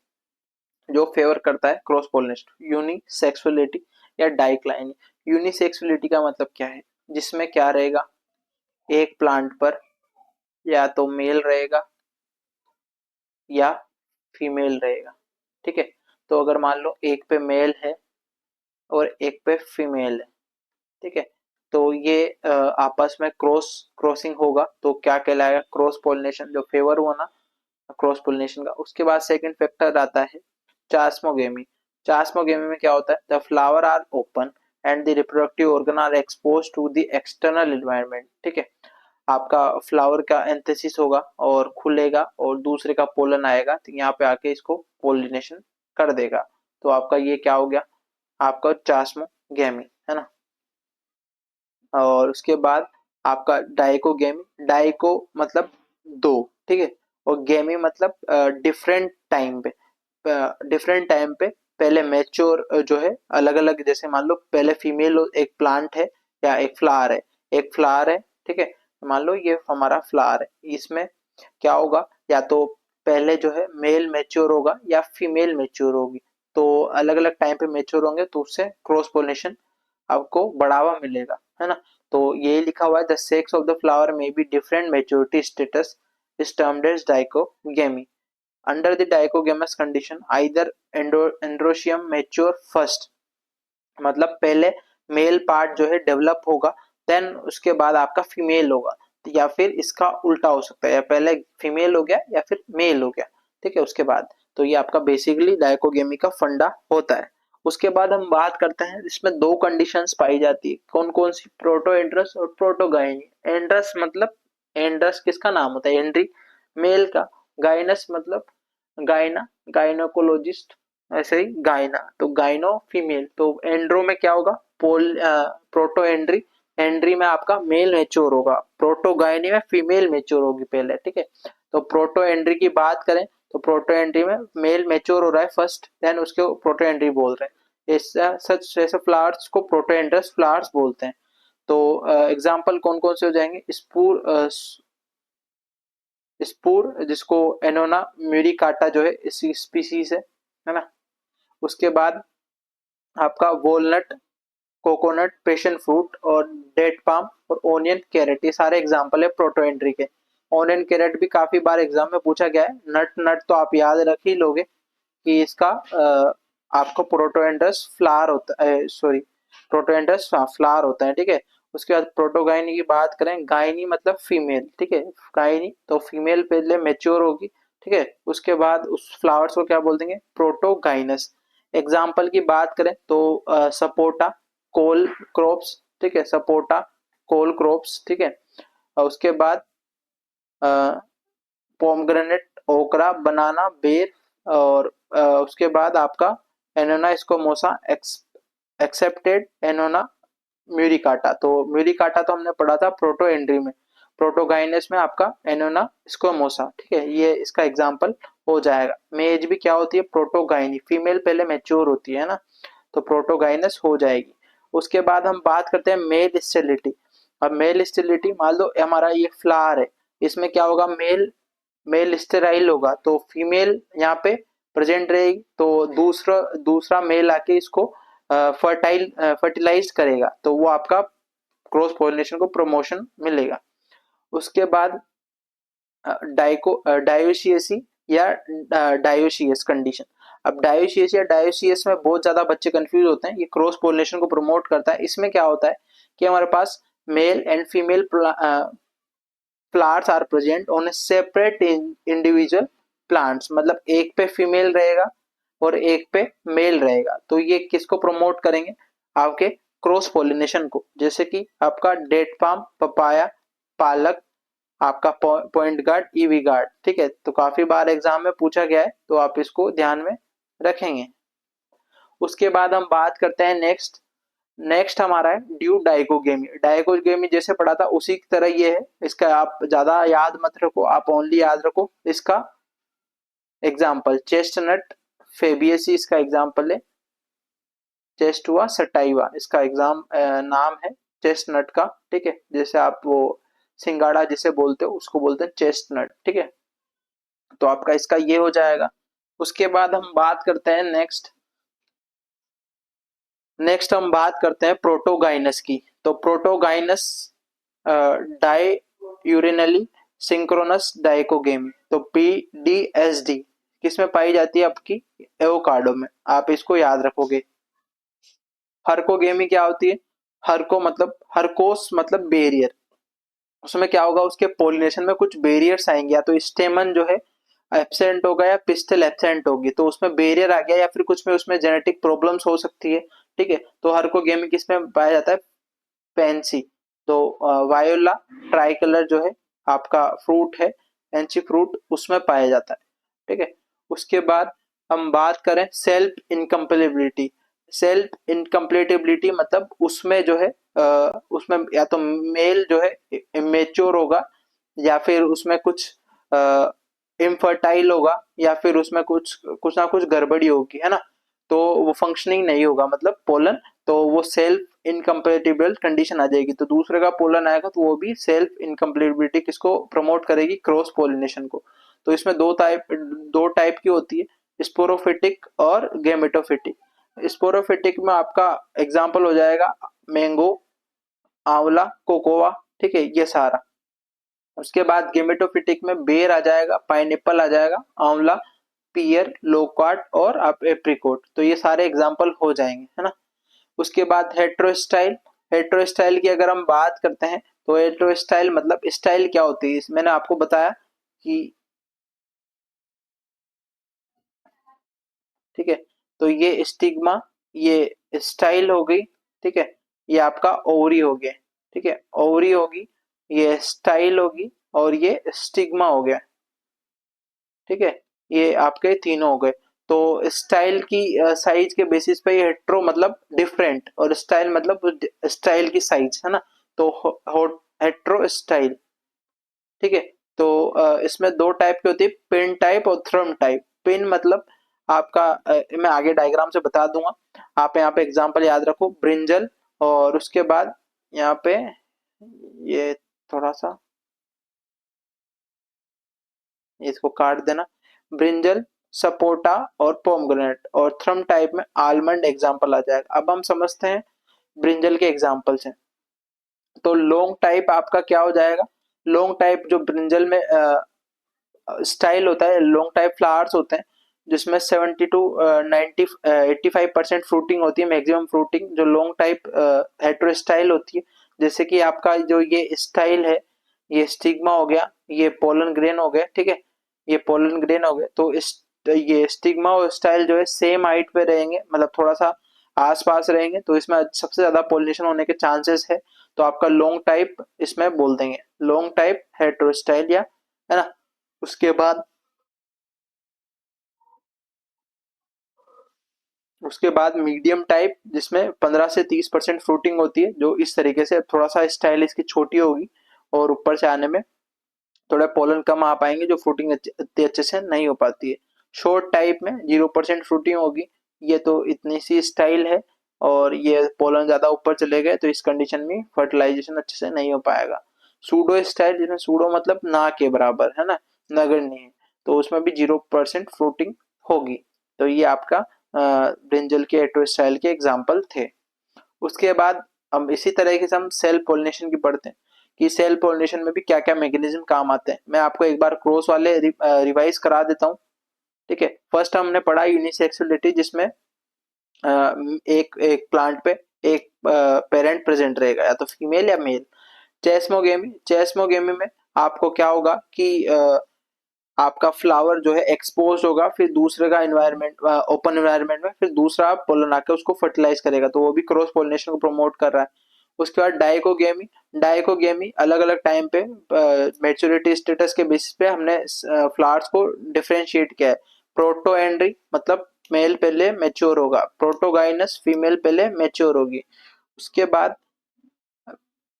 जो फेवर करता है क्रॉस पोलिनेशन, यूनिसेक्सुअलिटी या डाइक्लाइन। यूनिसेक्सुअलिटी का मतलब क्या है? जिसमें क्या रहेगा? एक प्लांट पर या तो मेल रहेगा या फीमेल रहेगा। ठीक है, तो अगर मान लो एक पे मेल है और एक पे फीमेल है, ठीक है, तो ये आपस में क्रॉसिंग होगा, तो क्या कहलाएगा? क्रॉस पोलिनेशन, जो फेवर हुआ ना क्रॉस पोलिनेशन का। उसके बाद सेकंड फैक्टर आता है चास्मोगेमी। चास्मोगेमी में क्या होता है? The flower are open and the reproductive organ are expose to the external environment. ठीक है, आपका फ्लावर का एंथेसिस होगा और खुलेगा और दूसरे का पोलन आएगा, तो यहाँ पे आके इसको पोलिनेशन कर देगा। तो आपका ये क्या हो गया? आपका चास्मोगेमी, है ना। और उसके बाद आपका डाइकोगेमी। डाइको मतलब दो, ठीक है, और गेमी मतलब डिफरेंट टाइम पे, डिफरेंट टाइम पे पहले मैच्योर जो है अलग अलग, जैसे मान लो पहले फीमेल एक प्लांट है या एक फ्लावर है, एक फ्लावर है, ठीक है, मान लो ये हमारा फ्लावर है, इसमें क्या होगा? या तो पहले जो है मेल मैच्योर होगा या फीमेल मैच्योर होगी, तो अलग अलग टाइम पे मैच्योर होंगे, तो उससे क्रॉस पोलिनेशन आपको बढ़ावा मिलेगा, है ना। तो ये लिखा हुआ है the sex of the flower में be different maturity status is termed as dichogamy. Under the dichogamous condition either androecium mature first, मतलब पहले मेल पार्ट जो है डेवलप होगा, देन उसके बाद आपका फीमेल होगा, या फिर इसका उल्टा हो सकता है, या पहले फीमेल हो गया या फिर मेल हो गया। ठीक है, उसके बाद तो ये आपका बेसिकली डायकोगेमी का फंडा होता है। उसके बाद हम बात करते हैं, इसमें दो कंडीशंस पाई जाती है, कौन कौन सी? प्रोटो एंड्रस और प्रोटोगाइनी। एंड्रस मतलब, एंड्रस किसका नाम होता है? एंड्री, मेल का। गाइनस मतलब गायना, गायनोकोलॉजिस्ट, ऐसे ही गायना, तो गायनो फीमेल। तो एंड्रो में क्या होगा? प्रोटो एंड्री, एंड्री में आपका मेल मेच्योर होगा, प्रोटो गायनी में फीमेल मेच्योर होगी पहले। ठीक है, तो प्रोटो एंड्री की बात करें तो प्रोटो एंड्री में मेल मेच्योर हो रहा है फर्स्ट, देन उसके प्रोटो एंड्री बोल रहे हैं। ऐसा सच ऐसे फ्लावर्स को प्रोटो एंड्रस फ्लावर्स बोलते हैं। तो एग्जाम्पल कौन कौन से हो जाएंगे? स्पूर, स्पूर जिसको एनोना म्यूरिकाटा जो है इसी स्पीसीज है ना। उसके बाद आपका वॉलनट, कोकोनट, पैशन फ्रूट और डेट पाम और ओनियन, कैरेट, ये सारे एग्जांपल है प्रोटोएंट्री के। ओनियन कैरेट भी काफी बार एग्जाम में पूछा गया है। नट, नट तो आप याद रख ही लोगे कि इसका आपको प्रोटोएंड्रस फ्लावर होता है, सॉरी, प्रोटोएंड्रस फ्लावर होता है। ठीक है, उसके बाद प्रोटोगाइनी की बात करें, गायनी मतलब फीमेल। ठीक है, गायनी तो फीमेल पहले मेच्योर होगी। ठीक है, उसके बाद उस फ्लावर्स को क्या बोल देंगे? प्रोटोगाइनस। एग्जाम्पल की बात करें तो सपोटा, कोल क्रॉप्स, ठीक है, सपोटा, कोल क्रॉप्स, ठीक है, और उसके बाद पोमग्रेनेट, ओकरा, बनाना, बेर, और उसके बाद आपका एनोना स्कोमोसा, एक्सेप्टेड एनोना म्यूरिकाटा। तो म्यूरिकाटा तो हमने पढ़ा था प्रोटोएंड्री में, प्रोटोगाइनस में आपका एनोना स्कोमोसा। ठीक है, ये इसका एग्जांपल हो जाएगा। मेज भी क्या होती है, प्रोटोगाइनी, फीमेल पहले मैच्योर होती है ना, तो प्रोटोगाइनस हो जाएगी। उसके बाद हम बात करते हैं मेल स्टेरिलिटी। अब मेल स्टेरिलिटी, मान लो हमारा ये फ्लावर है, इसमें क्या होगा, मेल मेल स्टेराइल होगा, तो फीमेल यहाँ पे प्रेजेंट रहेगी, तो दूसरा दूसरा मेल आके इसको फर्टिलाइज करेगा, तो वो आपका क्रॉस पॉलिनेशन को प्रमोशन मिलेगा। उसके बाद डायोसियसी या डायोसियस कंडीशन। अब डायोसियस या डायोसियस में बहुत ज्यादा बच्चे कंफ्यूज होते हैं, ये क्रॉस पोलिनेशन को प्रमोट करता है। इसमें क्या होता है कि हमारे पास male and female flowers are present on a separate individual plants, मतलब एक पे फीमेल रहेगा और एक पे मेल रहेगा, तो ये किसको प्रमोट करेंगे, आपके क्रॉस पोलिनेशन को। जैसे कि आपका डेट पाम, पपाया, पालक, आपका पॉइंट गार्ड, ईवी गार्ड। ठीक है, तो काफी बार एग्जाम में पूछा गया है, तो आप इसको ध्यान में रखेंगे। उसके बाद हम बात करते हैं नेक्स्ट। नेक्स्ट हमारा है ड्यू डाइकोगेमी। डाइकोगेमी जैसे पढ़ा था उसी की तरह ये है, इसका आप ज्यादा याद मत रखो, आप ओनली याद रखो इसका एग्जाम्पल। चेस्टनट फेबियसी इसका एग्जाम्पल है, चेस्टुआ सटाइवा इसका एग्जाम नाम है चेस्टनट का। ठीक है, जैसे आप वो सिंगाड़ा जिसे बोलते हो उसको बोलते हैं चेस्टनट। ठीक है, तो आपका इसका ये हो जाएगा। उसके बाद हम बात करते हैं नेक्स्ट। नेक्स्ट हम बात करते हैं प्रोटोगाइनस की। तो प्रोटोगाइनस डाई यूरिनली सिंक्रोनस डाइकोगेमी, तो PDSD किसमें पाई जाती है, आपकी एवोकाडो में। आप इसको याद रखोगे। हरकोगेमी क्या होती है, हरको मतलब हरकोस मतलब बेरियर, उसमें क्या होगा, उसके पोलिनेशन में कुछ बेरियर्स आएंगे, या तो स्टेमन जो है एब्सेंट होगा या पिस्टल एब्सेंट होगी, तो उसमें बेरियर आ गया, या फिर कुछ में उसमें जेनेटिक प्रॉब्लम्स हो सकती है। ठीक है, तो हरकोगेमी किसमें पाया जाता है, पेंसी। तो वायोला ट्राई कलर जो है आपका फ्रूट है, पेंसी फ्रूट, उसमें पाया जाता है। ठीक है, उसके बाद हम बात करें सेल्फ इनकम्पेटिबिलिटी। सेल्फ इनकम्पेटिबिलिटी मतलब उसमें जो है उसमें या तो मेल जो है इमेच्योर होगा, या फिर उसमें कुछ इनफर्टाइल होगा, या फिर उसमें कुछ कुछ ना कुछ गड़बड़ी होगी, है ना, तो वो फंक्शनिंग नहीं होगा, मतलब पोलन, तो वो सेल्फ इनकम्पेटिबल कंडीशन आ जाएगी। तो दूसरे का पोलन आएगा तो वो भी सेल्फ इनकम्पेटिबिलिटी किसको प्रमोट करेगी, क्रॉस पोलिनेशन को। तो इसमें दो टाइप की होती है, स्पोरोफिटिक और गेमेटोफिटिक। स्पोरोफिटिक में आपका एग्जाम्पल हो जाएगा मैंगो, आंवला, कोकोआ। ठीक है, ये सारा। उसके बाद गेमेटोफिटिक में बेर आ जाएगा, पाइनएप्पल आ जाएगा, आंवला, पियर, लोकार्ट और आप एप्रिकोट, तो ये सारे एग्जाम्पल हो जाएंगे, है ना। उसके बाद हेट्रोस्टाइल। हेट्रोस्टाइल की अगर हम बात करते हैं, तो हेट्रोस्टाइल मतलब स्टाइल क्या होती है, मैंने आपको बताया कि, ठीक है, तो ये स्टिग्मा, ये स्टाइल हो गई। ठीक है, ये आपका ओवरी हो गया। ठीक है, ओवरी होगी, ये स्टाइल होगी, और ये स्टिग्मा हो गया। ठीक है, ये आपके तीनों हो गए। तो स्टाइल की साइज के बेसिस पे ये हेट्रो मतलब डिफरेंट, और स्टाइल मतलब स्टाइल की साइज, है ना, तो हेट्रो स्टाइल। ठीक है, तो इसमें दो टाइप की होती है, पिन टाइप और थ्रम टाइप। पिन मतलब आपका मैं आगे डायग्राम से बता दूंगा, आप यहाँ पे एग्जांपल याद रखो, ब्रिंजल, और उसके बाद यहाँ पे ये थोड़ा सा इसको काट देना, ब्रिंजल, सपोटा और पोमग्रेनेट, और थ्रम टाइप में आलमंड एग्जांपल आ जाएगा। अब हम समझते हैं ब्रिंजल के एग्जांपल से। तो लॉन्ग टाइप आपका क्या हो जाएगा, लॉन्ग टाइप जो ब्रिंजल में स्टाइल होता है, लॉन्ग टाइप फ्लावर्स होते हैं, जिसमें 70 टू 90 85% फ्रूटिंग होती है, मैक्सिमम फ्रूटिंग, जो लॉन्ग टाइप हेटेरो स्टाइल होती है। जैसे कि आपका जो ये स्टाइल है, ये स्टिग्मा हो गया, ये पोलन ग्रेन हो गया। ठीक है, ये पोलन ग्रेन हो गया, तो इस ये स्टिग्मा और स्टाइल जो है सेम हाइट पे रहेंगे, मतलब थोड़ा सा आसपास रहेंगे, तो इसमें सबसे ज्यादा पोलिनेशन होने के चांसेस है, तो आपका लॉन्ग टाइप इसमें बोल देंगे। लॉन्ग टाइप हेटेरोस्टाइल या, है ना। उसके बाद उसके बाद मीडियम टाइप जिसमें 15 से 30% फ्रूटिंग होती है, जो इस तरीके से थोड़ा सा स्टाइल इसकी छोटी होगी और ऊपर से आने में थोड़ा पोलन कम आ पाएंगे, जो फ्रूटिंग इतने अच्छे से नहीं हो पाती है। शॉर्ट टाइप में 0% फ्रूटिंग होगी, ये तो इतनी सी स्टाइल है, और ये पोलन ज्यादा ऊपर चले गए तो इस कंडीशन में फर्टिलाइजेशन अच्छे से नहीं हो पाएगा। सूडो स्टाइल, जिसमें सूडो मतलब ना के बराबर, है ना, नगण्य है, तो उसमें भी 0% फ्रूटिंग होगी। तो ये आपका ब्रिंजल के एटो स्टाइल के एग्जाम्पल थे। उसके बाद हम इसी तरीके से हम सेल पोलिनेशन की पढ़ते हैं कि सेल पोलिनेशन में भी क्या क्या मैकेनिज्म काम आते हैं। मैं आपको एक बार क्रॉस वाले रिवाइज करा देता हूँ, ठीक है। फर्स्ट हमने पढ़ा यूनिसेक्सुअलिटी, जिसमें एक एक प्लांट पे एक पेरेंट प्रेजेंट रहेगा, या तो फीमेल या मेल। चेस्मोगेमी, चेस्मोगेमी में आपको क्या होगा कि आपका फ्लावर जो है एक्सपोज होगा, फिर दूसरे का इन्वायरमेंट, ओपन इन्वायरमेंट में, फिर दूसरा पोलन आके उसको फर्टिलाइज करेगा, तो वो भी क्रॉस पोलिनेशन को प्रमोट कर रहा है। उसके बाद डाइकोगेमी, डाइकोगेमी अलग अलग टाइम पे मैच्योरिटी स्टेटस के बेसिस पे हमने फ्लावर्स को डिफरेंशिएट किया है। प्रोटोएंड्री मतलब मेल पहले मैच्योर होगा, प्रोटोगाइनस फीमेल पहले मैच्योर होगी। उसके बाद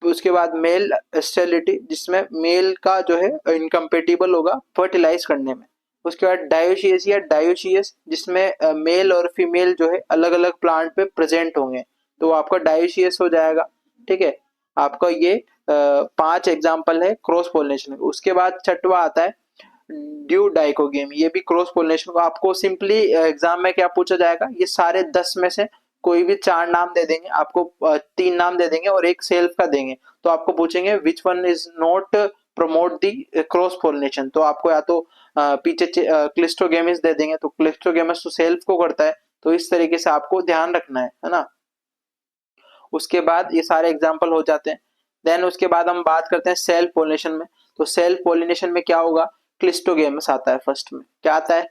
उसके बाद मेल स्टेरिलिटी, जिसमें मेल का जो है इनकम्पेटिबल होगा फर्टिलाइज करने में। उसके बाद डायोशियस या डायोशियस, जिसमें मेल और फीमेल जो है अलग अलग प्लांट पे प्रेजेंट होंगे, तो आपका डायोशियस हो जाएगा, ठीक है। आपका ये 5 एग्जाम्पल है क्रॉस पोलिनेशन। उसके बाद छठवा आता है ड्यू डाइकोगेमी, ये भी क्रॉस पोलिनेशन को आपको सिंपली एग्जाम में क्या पूछा जाएगा, ये सारे 10 में से कोई भी 4 नाम दे देंगे आपको, 3 नाम दे देंगे और एक सेल्फ का देंगे, तो आपको पूछेंगे which one is not promote the cross pollination, तो आपको या तो पीछे क्लिस्टोगेमिस दे देंगे, तो क्लिस्टोगेमिस तो सेल्फ को करता है, तो इस तरीके से आपको ध्यान रखना है ना। उसके बाद ये सारे एग्जाम्पल हो जाते हैं। देन उसके बाद हम बात करते हैं सेल्फ पोलिनेशन में। तो सेल्फ पोलिनेशन में क्या होगा, क्लिस्टोगेमस आता है फर्स्ट में, क्या आता है,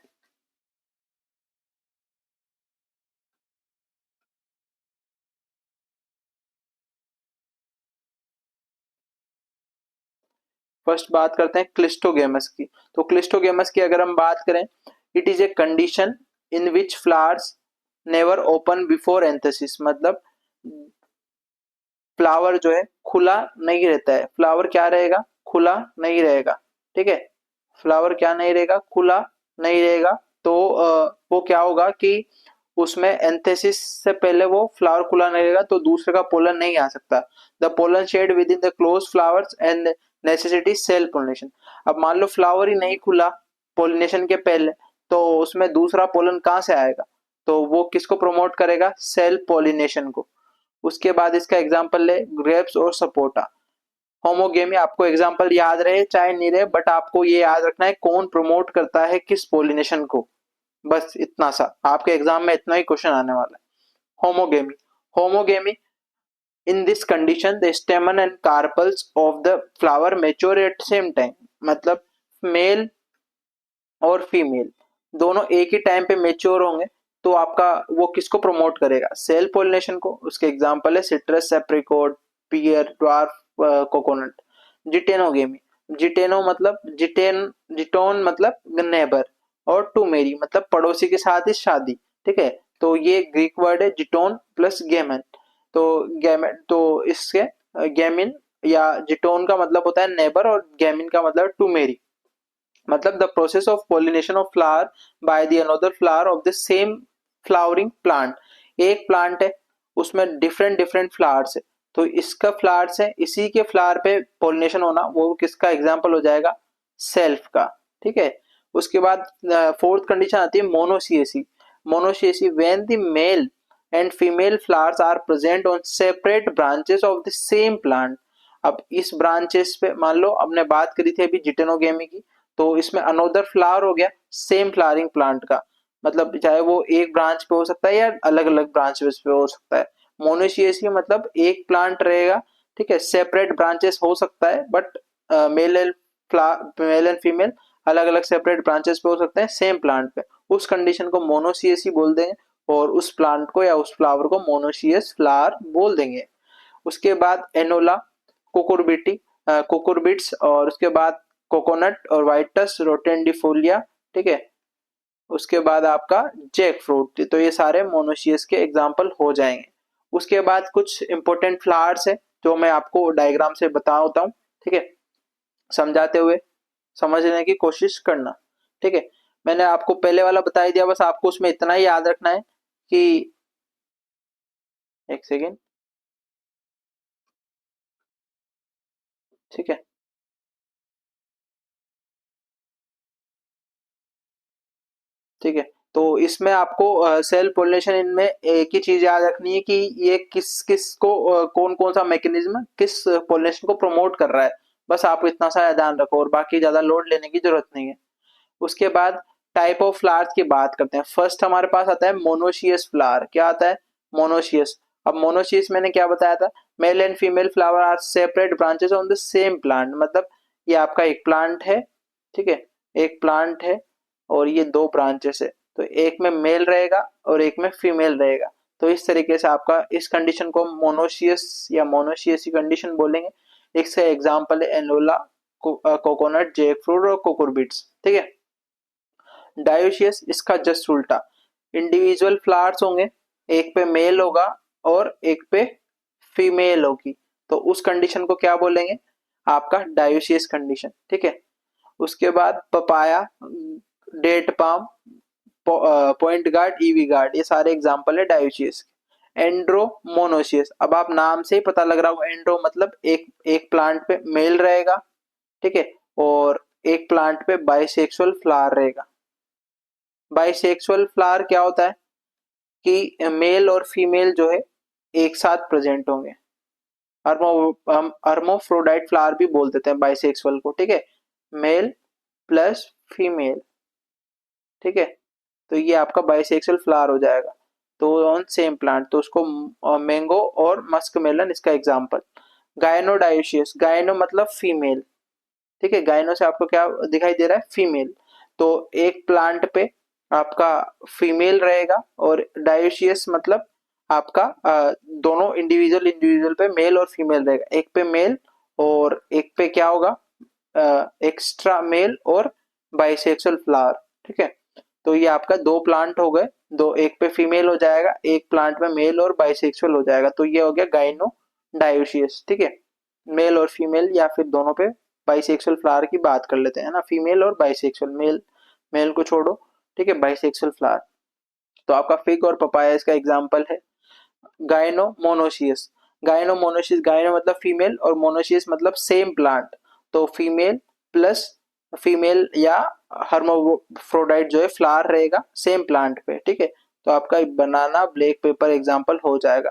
फर्स्ट बात करते हैं क्लिस्टोगेमस की। तो क्लिस्टोगेमस की अगर हम बात करें, it is a condition in which flowers never open before antithesis, मतलब फ्लावर जो है खुला नहीं रहता है, फ्लावर क्या रहेगा, खुला नहीं रहेगा, ठीक है। फ्लावर क्या नहीं रहेगा, खुला नहीं रहेगा, तो वो क्या होगा कि उसमें एंथेसिस से पहले वो फ्लावर खुला नहीं रहेगा, तो दूसरे का पोलन नहीं आ सकता। The pollen shed within the close flowers and necessity self pollination. अब मान लो फ्लावर ही नहीं खुला पोलिनेशन के पहले, तो उसमें दूसरा पोलन कहाँ से आएगा, तो वो किसको प्रमोट करेगा, सेल पोलिनेशन को। उसके बाद इसका एग्जाम्पल ले ग्रेप्स और सपोटा। होमोगेमी आपको एग्जाम्पल याद रहे चाहे नहीं रहे, बट आपको ये याद रखना है कौन प्रमोट करता है किस पोलिनेशन को, बस इतना सा आपके एग्जाम में इतना ही क्वेश्चन आने वाला है। Homogamy, homogamy in this condition the स्टेमन and carpals of the flower mature eight same time, मतलब मेल और फीमेल दोनों एक ही टाइम पे मेच्योर होंगे, तो आपका वो किसको प्रमोट करेगा, सेल पोलिनेशन को। उसके एग्जांपल है सिट्रस, एप्रिकॉट, पियर, ड्वार्फ, कोकोनट। जिटेनोगेमी, जिटेनो मतलब जिटोन मतलब नेबर, और टू मेरी मतलब पड़ोसी के साथ ही शादी, ठीक है। तो ये ग्रीक वर्ड है जिटोन प्लस गेमन, तो गेमन तो इससे गेमिन या जिटोन का मतलब होता है नेबर और गेमिन का मतलब टू मेरी, मतलब the process of pollination of flower by the another flower of the same flowering plant. एक प्लांट है उसमें डिफरेंट डिफरेंट फ्लावर्स है, तो इसका फ्लावर्स है, इसी के फ्लावर पे पॉलिनेशन होना, वो किसका एग्जांपल हो जाएगा, सेल्फ का, ठीक है। उसके बाद फोर्थ कंडीशन आती है monoecy. Monoecy when the male and female flowers are present on separate branches of the same plant. अब इस ब्रांचेस पे मान लो हमने बात करी थी अभी जिटेनोगेमी की, तो इसमें अनोदर फ्लावर हो गया सेम फ्लावरिंग प्लांट का, मतलब चाहे वो एक ब्रांच पे हो सकता है या अलग अलग ब्रांचेस पे हो सकता है। मोनोसिएसी मतलब एक प्लांट रहेगा, ठीक है, सेपरेट ब्रांचेस हो सकता है, but male and mail and female अलग अलग सेपरेट ब्रांचेस पे हो सकते हैं सेम प्लांट पे, उस कंडीशन को मोनोसिएसी बोल देंगे, और उस प्लांट को या उस फ्लावर को मोनोसियस फ्लावर बोल देंगे। उसके बाद एनोला, कुकुरबिटी, कुकुरबिट्स, और उसके बाद कोकोनट और वाइटस रोटेंडिफोलिया, ठीक है। उसके बाद आपका जैक फ्रूट, तो ये सारे मोनोसियस के एग्जाम्पल हो जाएंगे। उसके बाद कुछ इंपॉर्टेंट फ्लावर्स है जो मैं आपको डायग्राम से बताता हूँ, ठीक है, समझाते हुए समझने की कोशिश करना, ठीक है। मैंने आपको पहले वाला बता ही दिया, बस आपको उसमें इतना ही याद रखना है कि, एक सेकेंड, ठीक है, ठीक है। तो इसमें आपको सेल पोलिनेशन, इनमें एक ही चीज याद रखनी है कि ये किस किस को कौन कौन सा मैकेनिज्म किस पोलिनेशन को प्रमोट कर रहा है, बस आप इतना सा ध्यान रखो और बाकी ज्यादा लोड लेने की जरूरत नहीं है। उसके बाद टाइप ऑफ फ्लावर्स की बात करते हैं। फर्स्ट हमारे पास आता है मोनोशियस फ्लावर। क्या आता है? मोनोशियस। अब मोनोशियस मैंने क्या बताया था, male and female flower are separate branches on the same plant, मतलब ये आपका एक प्लांट है, ठीक है, एक प्लांट है और ये दो ब्रांचेस है, तो एक में मेल रहेगा और एक में फीमेल रहेगा। तो इस तरीके से आपका इस कंडीशन को मोनोशियस या मोनोशियस कंडीशन बोलेंगे। एक से एग्जांपल है एनोला, कोकोनट, जैक फ्रूट और कोकुरबिट्स, ठीक है। डायोशियस इसका जस्ट उल्टा, इंडिविजुअल फ्लावर्स होंगे, एक पे मेल होगा और एक पे फीमेल होगी, तो उस कंडीशन को क्या बोलेंगे? आपका डायोशियस कंडीशन, ठीक है। उसके बाद papaya, date palm, point gourd, ivy gourd, ये सारे एग्जांपल है डायोशियस। एंड्रो मोनोशियस, अब आप नाम से ही पता लग रहा होगा, एंड्रो मतलब एक एक प्लांट पे मेल रहेगा, ठीक है, और एक प्लांट पे बाइसेक्सुअल फ्लावर रहेगा। बाइसेक्सुअल फ्लावर क्या होता है कि मेल और फीमेल जो है एक साथ प्रेजेंट होंगे। हम अर्मोफ्रोडाइट फ्लावर भी बोल देते हैं बाइसेक्सुअल को, ठीक है, मेल प्लस फीमेल, ठीक है। तो ये आपका बाइसेक्सुअल फ्लावर हो जाएगा, तो ऑन सेम प्लांट, तो उसको मैंगो और मस्क मेलन इसका एग्जांपल। गायनोडायोशियस, गायनो मतलब फीमेल, ठीक है, गायनो से आपको क्या दिखाई दे रहा है? फीमेल। तो एक प्लांट पे आपका फीमेल रहेगा और डायोशियस मतलब आपका दोनों इंडिविजुअल इंडिविजुअल पे मेल और फीमेल रहेगा, एक पे मेल और एक पे क्या होगा, एक्स्ट्रा मेल और बाइसेक्सुअल फ्लावर, ठीक है। तो ये आपका दो प्लांट हो गए, दो, एक पे फीमेल हो जाएगा, एक प्लांट में मेल और बाइसेक्सुअल हो जाएगा, तो ये हो गया गाइनो डायोशियस, ठीक है। मेल और फीमेल या फिर दोनों पे बाइसेक्सुअल फ्लावर की बात कर लेते हैं ना, फीमेल और बाइसेक्सुअल, मेल मेल को छोड़ो, ठीक है, बाइसेक्सुअल फ्लावर। तो आपका फिग और पपाया इसका एग्जाम्पल है। गायनो मोनोशियस, गायनो मोनोशियस, गायनो मतलब फीमेल और मोनोशियस मतलब सेम प्लांट, तो फीमेल प्लस फीमेल या हर्माफ्रोडाइट जो है फ्लावर रहेगा सेम प्लांट पे, ठीक है। तो आपका बनाना, ब्लैक पेपर एग्जांपल हो जाएगा।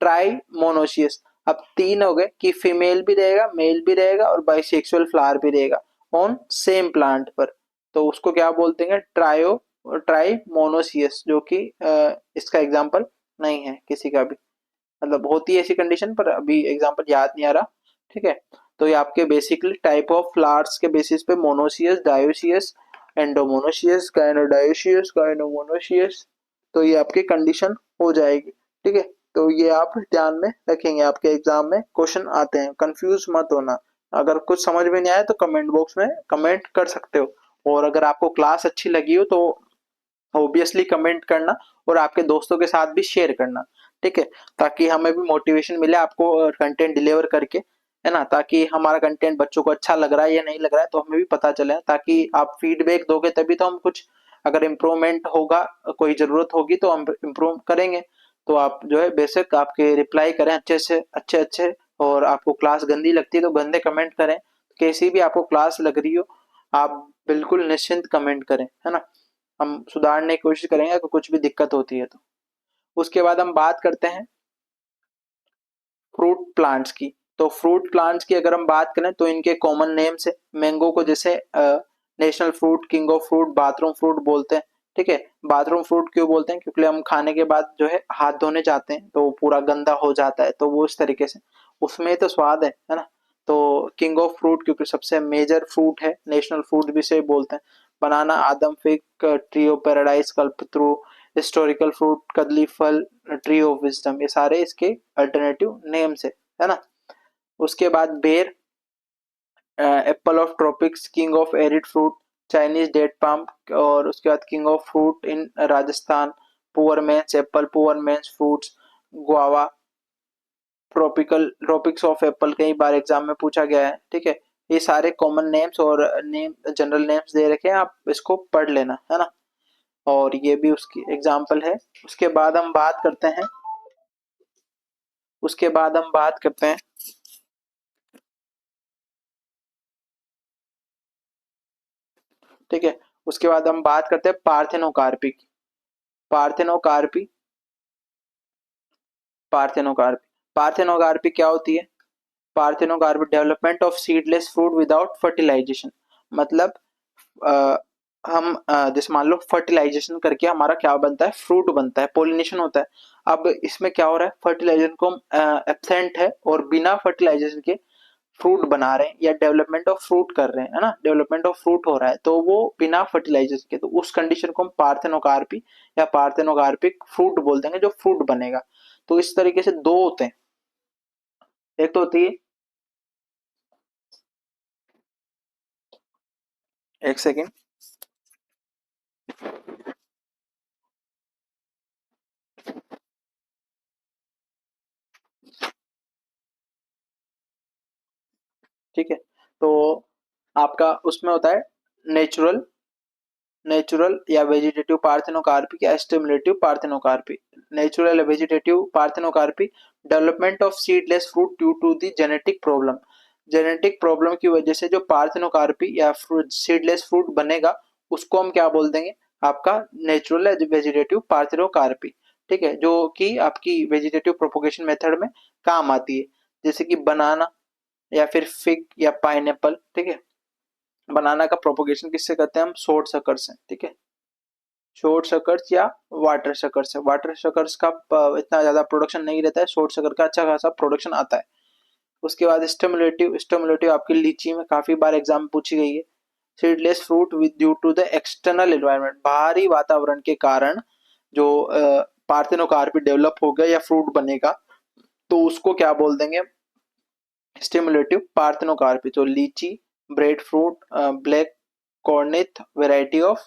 ट्राई मोनोशियस, अब तीन हो गए कि फीमेल भी रहेगा, मेल भी रहेगा और बाइसेक्सुअल फ्लावर भी रहेगा ऑन सेम प्लांट पर, तो उसको क्या बोलते हैं? ट्रायो, ट्राई मोनोसियस, जो कि इसका एग्जांपल नहीं है किसी का भी, मतलब होती है ऐसी कंडीशन पर अभी एग्जांपल याद नहीं आ रहा, ठीक है। तो ये आपके बेसिकली टाइप ऑफ फ्लावर्स के बेसिस पे मोनोसियस, डायोसियस, एंडोमोनोसियस, गायनोडायोसियस, गायनोमोनोसियस, तो ये आपकी कंडीशन हो जाएगी, ठीक है। तो ये आप ध्यान में रखेंगे, आपके एग्जाम में क्वेश्चन आते हैं, कंफ्यूज मत होना। अगर कुछ समझ में नहीं आया तो कमेंट बॉक्स में कमेंट कर सकते हो, और अगर आपको क्लास अच्छी लगी हो तो ऑब्वियसली कमेंट करना और आपके दोस्तों के साथ भी शेयर करना, ठीक है, ताकि हमें भी मोटिवेशन मिले आपको कंटेंट डिलीवर करके, है ना, ताकि हमारा कंटेंट बच्चों को अच्छा लग रहा है या नहीं लग रहा है तो हमें भी पता चले, ताकि आप फीडबैक दोगे तभी तो हम कुछ, अगर इम्प्रूवमेंट होगा, कोई जरूरत होगी तो हम इम्प्रूव करेंगे। तो आप जो है बेशक आपके रिप्लाई करें अच्छे से अच्छे अच्छे, और आपको क्लास गंदी लगती है तो गंदे कमेंट करें, कैसी भी आपको क्लास लग रही हो आप बिल्कुल निश्चिंत कमेंट करें, है ना, हम सुधारने की कोशिश करेंगे अगर कुछ भी दिक्कत होती है तो। उसके बाद हम बात करते हैं फ्रूट प्लांट्स की। तो फ्रूट प्लांट्स की अगर हम बात करें तो इनके कॉमन नेम्स है। मैंगो को जैसे national fruit, king of fruit, bathroom fruit बोलते हैं, ठीक है। बाथरूम फ्रूट क्यों बोलते हैं? क्योंकि हम खाने के बाद जो है हाथ धोने जाते हैं तो पूरा गंदा हो जाता है, तो वो इस तरीके से, उसमें तो स्वाद है ना। तो किंग ऑफ फ्रूट क्योंकि सबसे मेजर फ्रूट है, नेशनल फ्रूट भी से बोलते हैं। Banana, Adam fig, tree of paradise, कल्पत्रु, हिस्टोरिकल फ्रूट, कदली फल, ट्री ऑफ विजडम, ये सारे इसके अल्टरनेटिव नेम्स है ना। उसके बाद बेर, apple of tropics, king of arid fruit, Chinese date palm, और उसके बाद king of fruit in Rajasthan, poor man's apple, poor man's fruits, guava, tropics of apple कई बार एग्जाम में पूछा गया है, ठीक है। ये सारे कॉमन नेम्स और नेम जनरल नेम्स दे रखे हैं, आप इसको पढ़ लेना, है ना। और ये भी उसकी एग्जाम्पल है। उसके बाद हम बात करते हैं उसके बाद हम बात करते हैं ठीक है, उसके बाद हम बात करते हैं पार्थेनोकार्पी की। पार्थेनोकार्पी पार्थेनोकार्पी पार्थेनोकार्पी क्या होती है? Parthenocarpy development of seedless fruit without fertilisation. मतलब अ, हम जैसे मान लो फर्टिलाइजेशन करके हमारा क्या बनता है, फ्रूट बनता है, पोलिनेशन होता है। अब इसमें क्या हो रहा है, फर्टिलाइजेशन को एब्सेंट है और बिना फर्टिलाइजेशन के फ्रूट बना रहे हैं या डेवलपमेंट ऑफ फ्रूट कर रहे हैं, है ना, डेवलपमेंट ऑफ फ्रूट हो रहा है, तो वो बिना फर्टिलाइजेशन के, तो उस कंडीशन को हम पार्थेनोकार्पी या पार्थेनोकार्पिक फ्रूट बोल देंगे, जो फ्रूट बनेगा। तो इस तरीके से दो होते हैं। एक तो होती है, एक सेकेंड, ठीक है। तो आपका उसमें होता है नेचुरल नेचुरल या वेजिटेटिव पार्थेनोकार्पी या स्टिमुलेटिव पार्थेनोकार्पी। नेचुरल या vegetative parthenocarpy, development of seedless fruit due to the genetic problem. Genetic problem की वजह से जो पार्थेनोकार्पी या फ्रूट सीडलेस फ्रूट बनेगा, उसको हम क्या बोल देंगे, आपका नेचुरल या वेजिटेटिव पार्थेनोकार्पी, ठीक है, जो कि आपकी वेजिटेटिव प्रोपोगेशन मेथड में काम आती है, जैसे कि बनाना या फिर फिग या पाइनएप्पल, ठीक है। बनाना का प्रोपोगेशन किससे करते हैं हम, शॉर्ट सकर से, ठीक है। शॉर्ट सकर्स या वाटर सकर्स है। वाटर सकर्स का इतना ज्यादा प्रोडक्शन नहीं रहता है, शॉर्ट सकर का अच्छा खासा प्रोडक्शन आता है। उसके बाद स्टिमुलेटिव स्टिमुलेटिव आपकी लीची में काफी बार एग्जाम पूछी गई है। Seedless fruit with due to the external environment, बाहरी वातावरण के कारण जो पार्थेनोकार्पी डेवलप हो गया या फ्रूट बनेगा, तो उसको क्या बोल देंगे, स्टिमुलेटिव पार्थेनोकार्पी। तो litchi, breadfruit, black Corinth variety of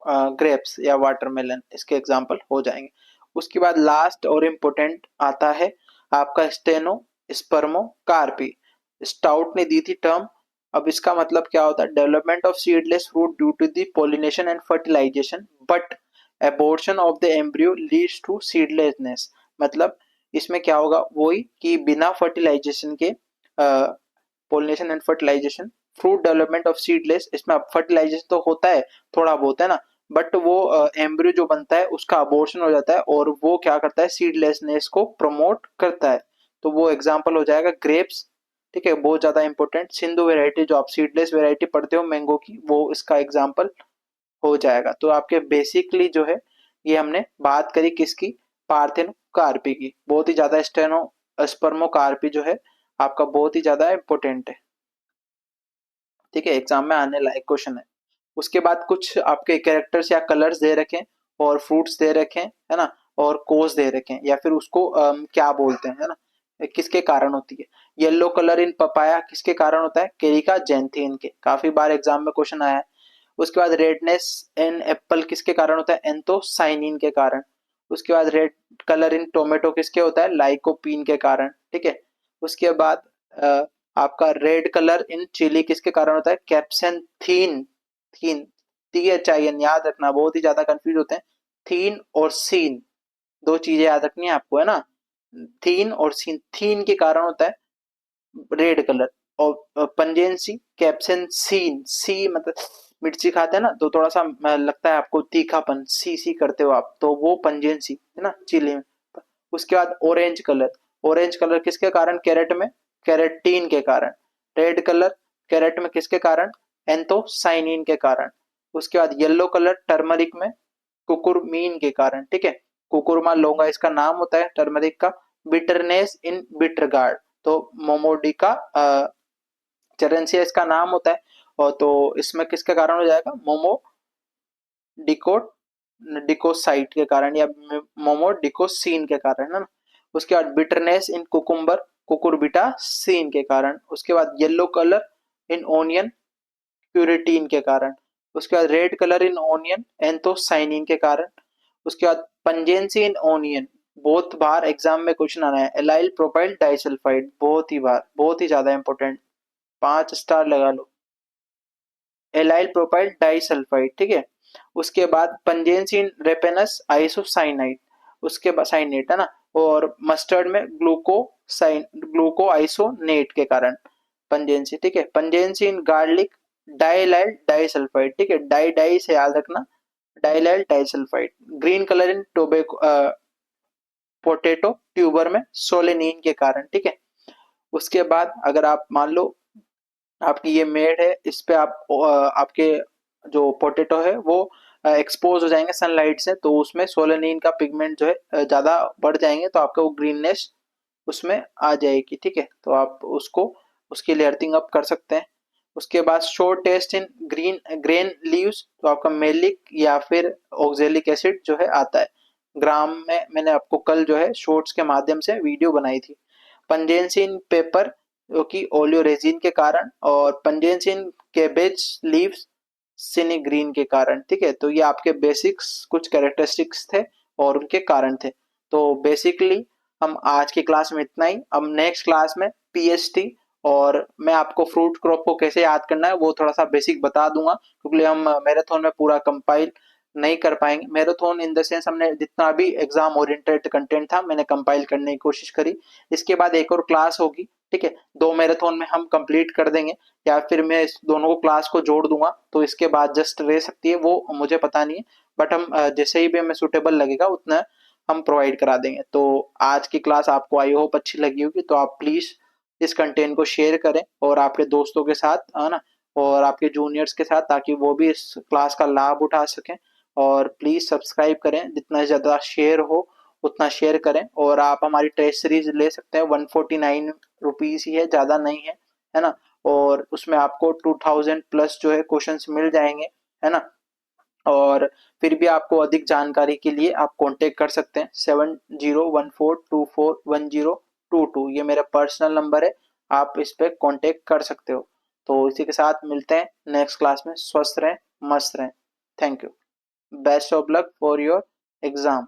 grapes या वाटरमेलन, इसके एग्जाम्पल हो जाएंगे। उसके बाद लास्ट और इम्पोर्टेंट आता है आपका स्टेनो स्पर्मो कार्पी। स्टाउट ने दी थी टर्म। अब इसका मतलब क्या होता है, development of seedless fruit due to the pollination and fertilisation but abortion of the embryo leads to seedlessness. मतलब इसमें क्या होगा, वही कि बिना फर्टिलाइजेशन के pollination and fertilisation, fruit development of seedless, इसमें फर्टिलाइजेशन तो होता है थोड़ा बहुत, है ना, बट वो एम्ब्रियो जो बनता है उसका अबॉर्शन हो जाता है और वो क्या करता है, सीडलेसनेस को प्रमोट करता है। तो वो एग्जांपल हो जाएगा ग्रेप्स, ठीक है, बहुत ज्यादा इंपॉर्टेंट। सिंधु वेराइटी जो आप सीडलेस वेराइटी पढ़ते हो मैंगो की, वो इसका एग्जांपल हो जाएगा। तो आपके बेसिकली जो है, ये हमने बात करी किसकी, पार्थेनो कार्पी की। बहुत ही ज्यादा स्टेनो स्पर्मो कार्पी जो है आपका बहुत ही ज्यादा इंपॉर्टेंट है, ठीक है, एग्जाम में आने लायक क्वेश्चन है। उसके बाद कुछ आपके कैरेक्टर्स या कलर्स दे रखे हैं और फ्रूट्स दे रखे हैं, है ना, और कोस दे रखे हैं या फिर उसको क्या बोलते हैं, है ना, किसके कारण होती है। येलो कलर इन पपाया किसके कारण होता है, केरिका जैंथियन के, काफी बार एग्जाम में क्वेश्चन आया है। उसके बाद रेडनेस इन एप्पल किसके कारण होता है, एंथोसाइनिन के कारण। उसके बाद रेड कलर इन टोमेटो किसके होता है, लाइकोपीन के कारण, ठीक है। उसके बाद अ, आपका रेड कलर इन चिली किसके कारण होता है, कैप्सेंथीन, थीन, THIN, याद रखना, बहुत ही ज्यादा कंफ्यूज होते हैं। थीन और सीन, दो चीजें याद रखनी है आपको, है ना। थीन और सीन, थीन के कारण होता है रेड कलर, और पंजेंसी कैप्सन सीन, सी मतलब मिर्ची खाते हैं ना, तो थोड़ा सा लगता है आपको तीखापन, सी सी करते हो आप, तो वो पंजेंसी है ना चिली में। उसके बाद ऑरेंज कलर, ऑरेंज कलर किसके कारण, कैरेट में, कैरेटीन के कारण। रेड कलर कैरेट में किसके कारण, एंथोसाइनिन के कारण। उसके बाद येलो कलर टर्मरिक में, कुकुरमीन के कारण, ठीक है। कुकुरमा लौंगा इसका नाम होता है टर्मरिक का। बिटरनेस इन बिटर गार्ड, तो मोमोडिका चेरेंसिया इसका नाम होता है। और तो इसमें किसके कारण हो जाएगा, मोमो डिकोट डिकोसाइट के कारण या मोमो डिकोसीन के कारण, है ना। उसके बाद बिटरनेस इन कुकुम्बर, कुकुरबिटा सीन के कारण। उसके बाद येलो कलर इन ओनियन क्यूरेटीन के कारण। उसके बाद रेड कलर इन ओनियन एंथोसाइनिन के कारण। उसके बाद पंजेंसी इन ओनियन, बहुत बार एग्जाम में क्वेश्चन आना है, एलाइल प्रोपाइल डाइसल्फाइड, बहुत ही बार, बहुत ही ज्यादा इंपॉर्टेंट, 5 स्टार लगा लो, एलाइल प्रोपाइल डाइसल्फाइड, ठीक है। उसके बाद पंजेंसिन रेपेनस आइसोसाइनाइड, उसके बाद साइनेट है ना, और मस्टर्ड में ग्लूको आइसोनेट के कारण पंजेंसी, ठीक है। पंजेंसी इन गार्लिक डाइलाइल डाइसल्फाइड, ठीक है, डाई डाई से याद रखना, डाइलाइल disulphide. Green colour in tobacco potato tuber में सोलेनिन के कारण, ठीक है। उसके बाद अगर आप मान लो आपकी ये मेड है, इस पे आप आपके जो पोटैटो है वो एक्सपोज हो जाएंगे सनलाइट से, तो उसमें सोलेनिन का पिगमेंट जो है ज्यादा बढ़ जाएंगे, तो आपका वो ग्रीननेस उसमें आ जाएगी, ठीक है। तो आप उसको उसके लिए अर्थिंग अप कर सकते हैं। उसके बाद show test in green grain leaves, तो आपका मेलिक या फिर ऑक्जेलिक एसिड जो है आता है ग्राम में। मैंने आपको कल जो है शॉर्ट्स के माध्यम से वीडियो बनाई थी। पंजेंसी इन पेपर जो कि ओलियोरेजिन के कारण, और पंजेंसी इन केबेज लीव्स सिनेग्रीन के कारण, ठीक है। तो ये आपके बेसिक्स कुछ कैरेक्टरिस्टिक्स थे और उनके कारण थे। तो बेसिकली हम आज की क्लास में इतना ही। अब नेक्स्ट क्लास में पीएचटी, और मैं आपको फ्रूट क्रॉप को कैसे याद करना है वो थोड़ा सा बेसिक बता दूंगा, क्योंकि हम मैराथन में पूरा कंपाइल नहीं कर पाएंगे। मैराथन इन द सेंस हमने जितना भी एग्जाम ओरिएंटेड कंटेंट था मैंने कंपाइल करने की कोशिश करी। इसके बाद एक और क्लास होगी, ठीक है, 2 मैराथन में हम कंप्लीट कर देंगे, या फिर मैं इस दोनों को क्लास को जोड़ दूंगा, तो इसके बाद जस्ट रह सकती है वो मुझे पता नहीं है, बट हम जैसे ही भी हमें सुटेबल लगेगा उतना हम प्रोवाइड करा देंगे। तो आज की क्लास आपको आई होप अच्छी लगी होगी, तो आप प्लीज इस कंटेंट को शेयर करें और आपके दोस्तों के साथ, है ना, और आपके जूनियर्स के साथ, ताकि वो भी इस क्लास का लाभ उठा सकें। और प्लीज सब्सक्राइब करें, जितना ज्यादा शेयर हो उतना शेयर करें। और आप हमारी टेस्ट सीरीज ले सकते हैं, 149 रुपीज ही है, ज्यादा नहीं है ना। और उसमें आपको 2000+ जो है क्वेश्चंस मिल जाएंगे, है ना। और फिर भी आपको अधिक जानकारी के लिए आप कांटेक्ट कर सकते हैं, 7014241022, ये मेरा पर्सनल नंबर है, आप इस पे कांटेक्ट कर सकते हो। तो इसी के साथ मिलते हैं नेक्स्ट क्लास में। स्वस्थ रहें, मस्त रहें। Thank you. Best of luck for your exam.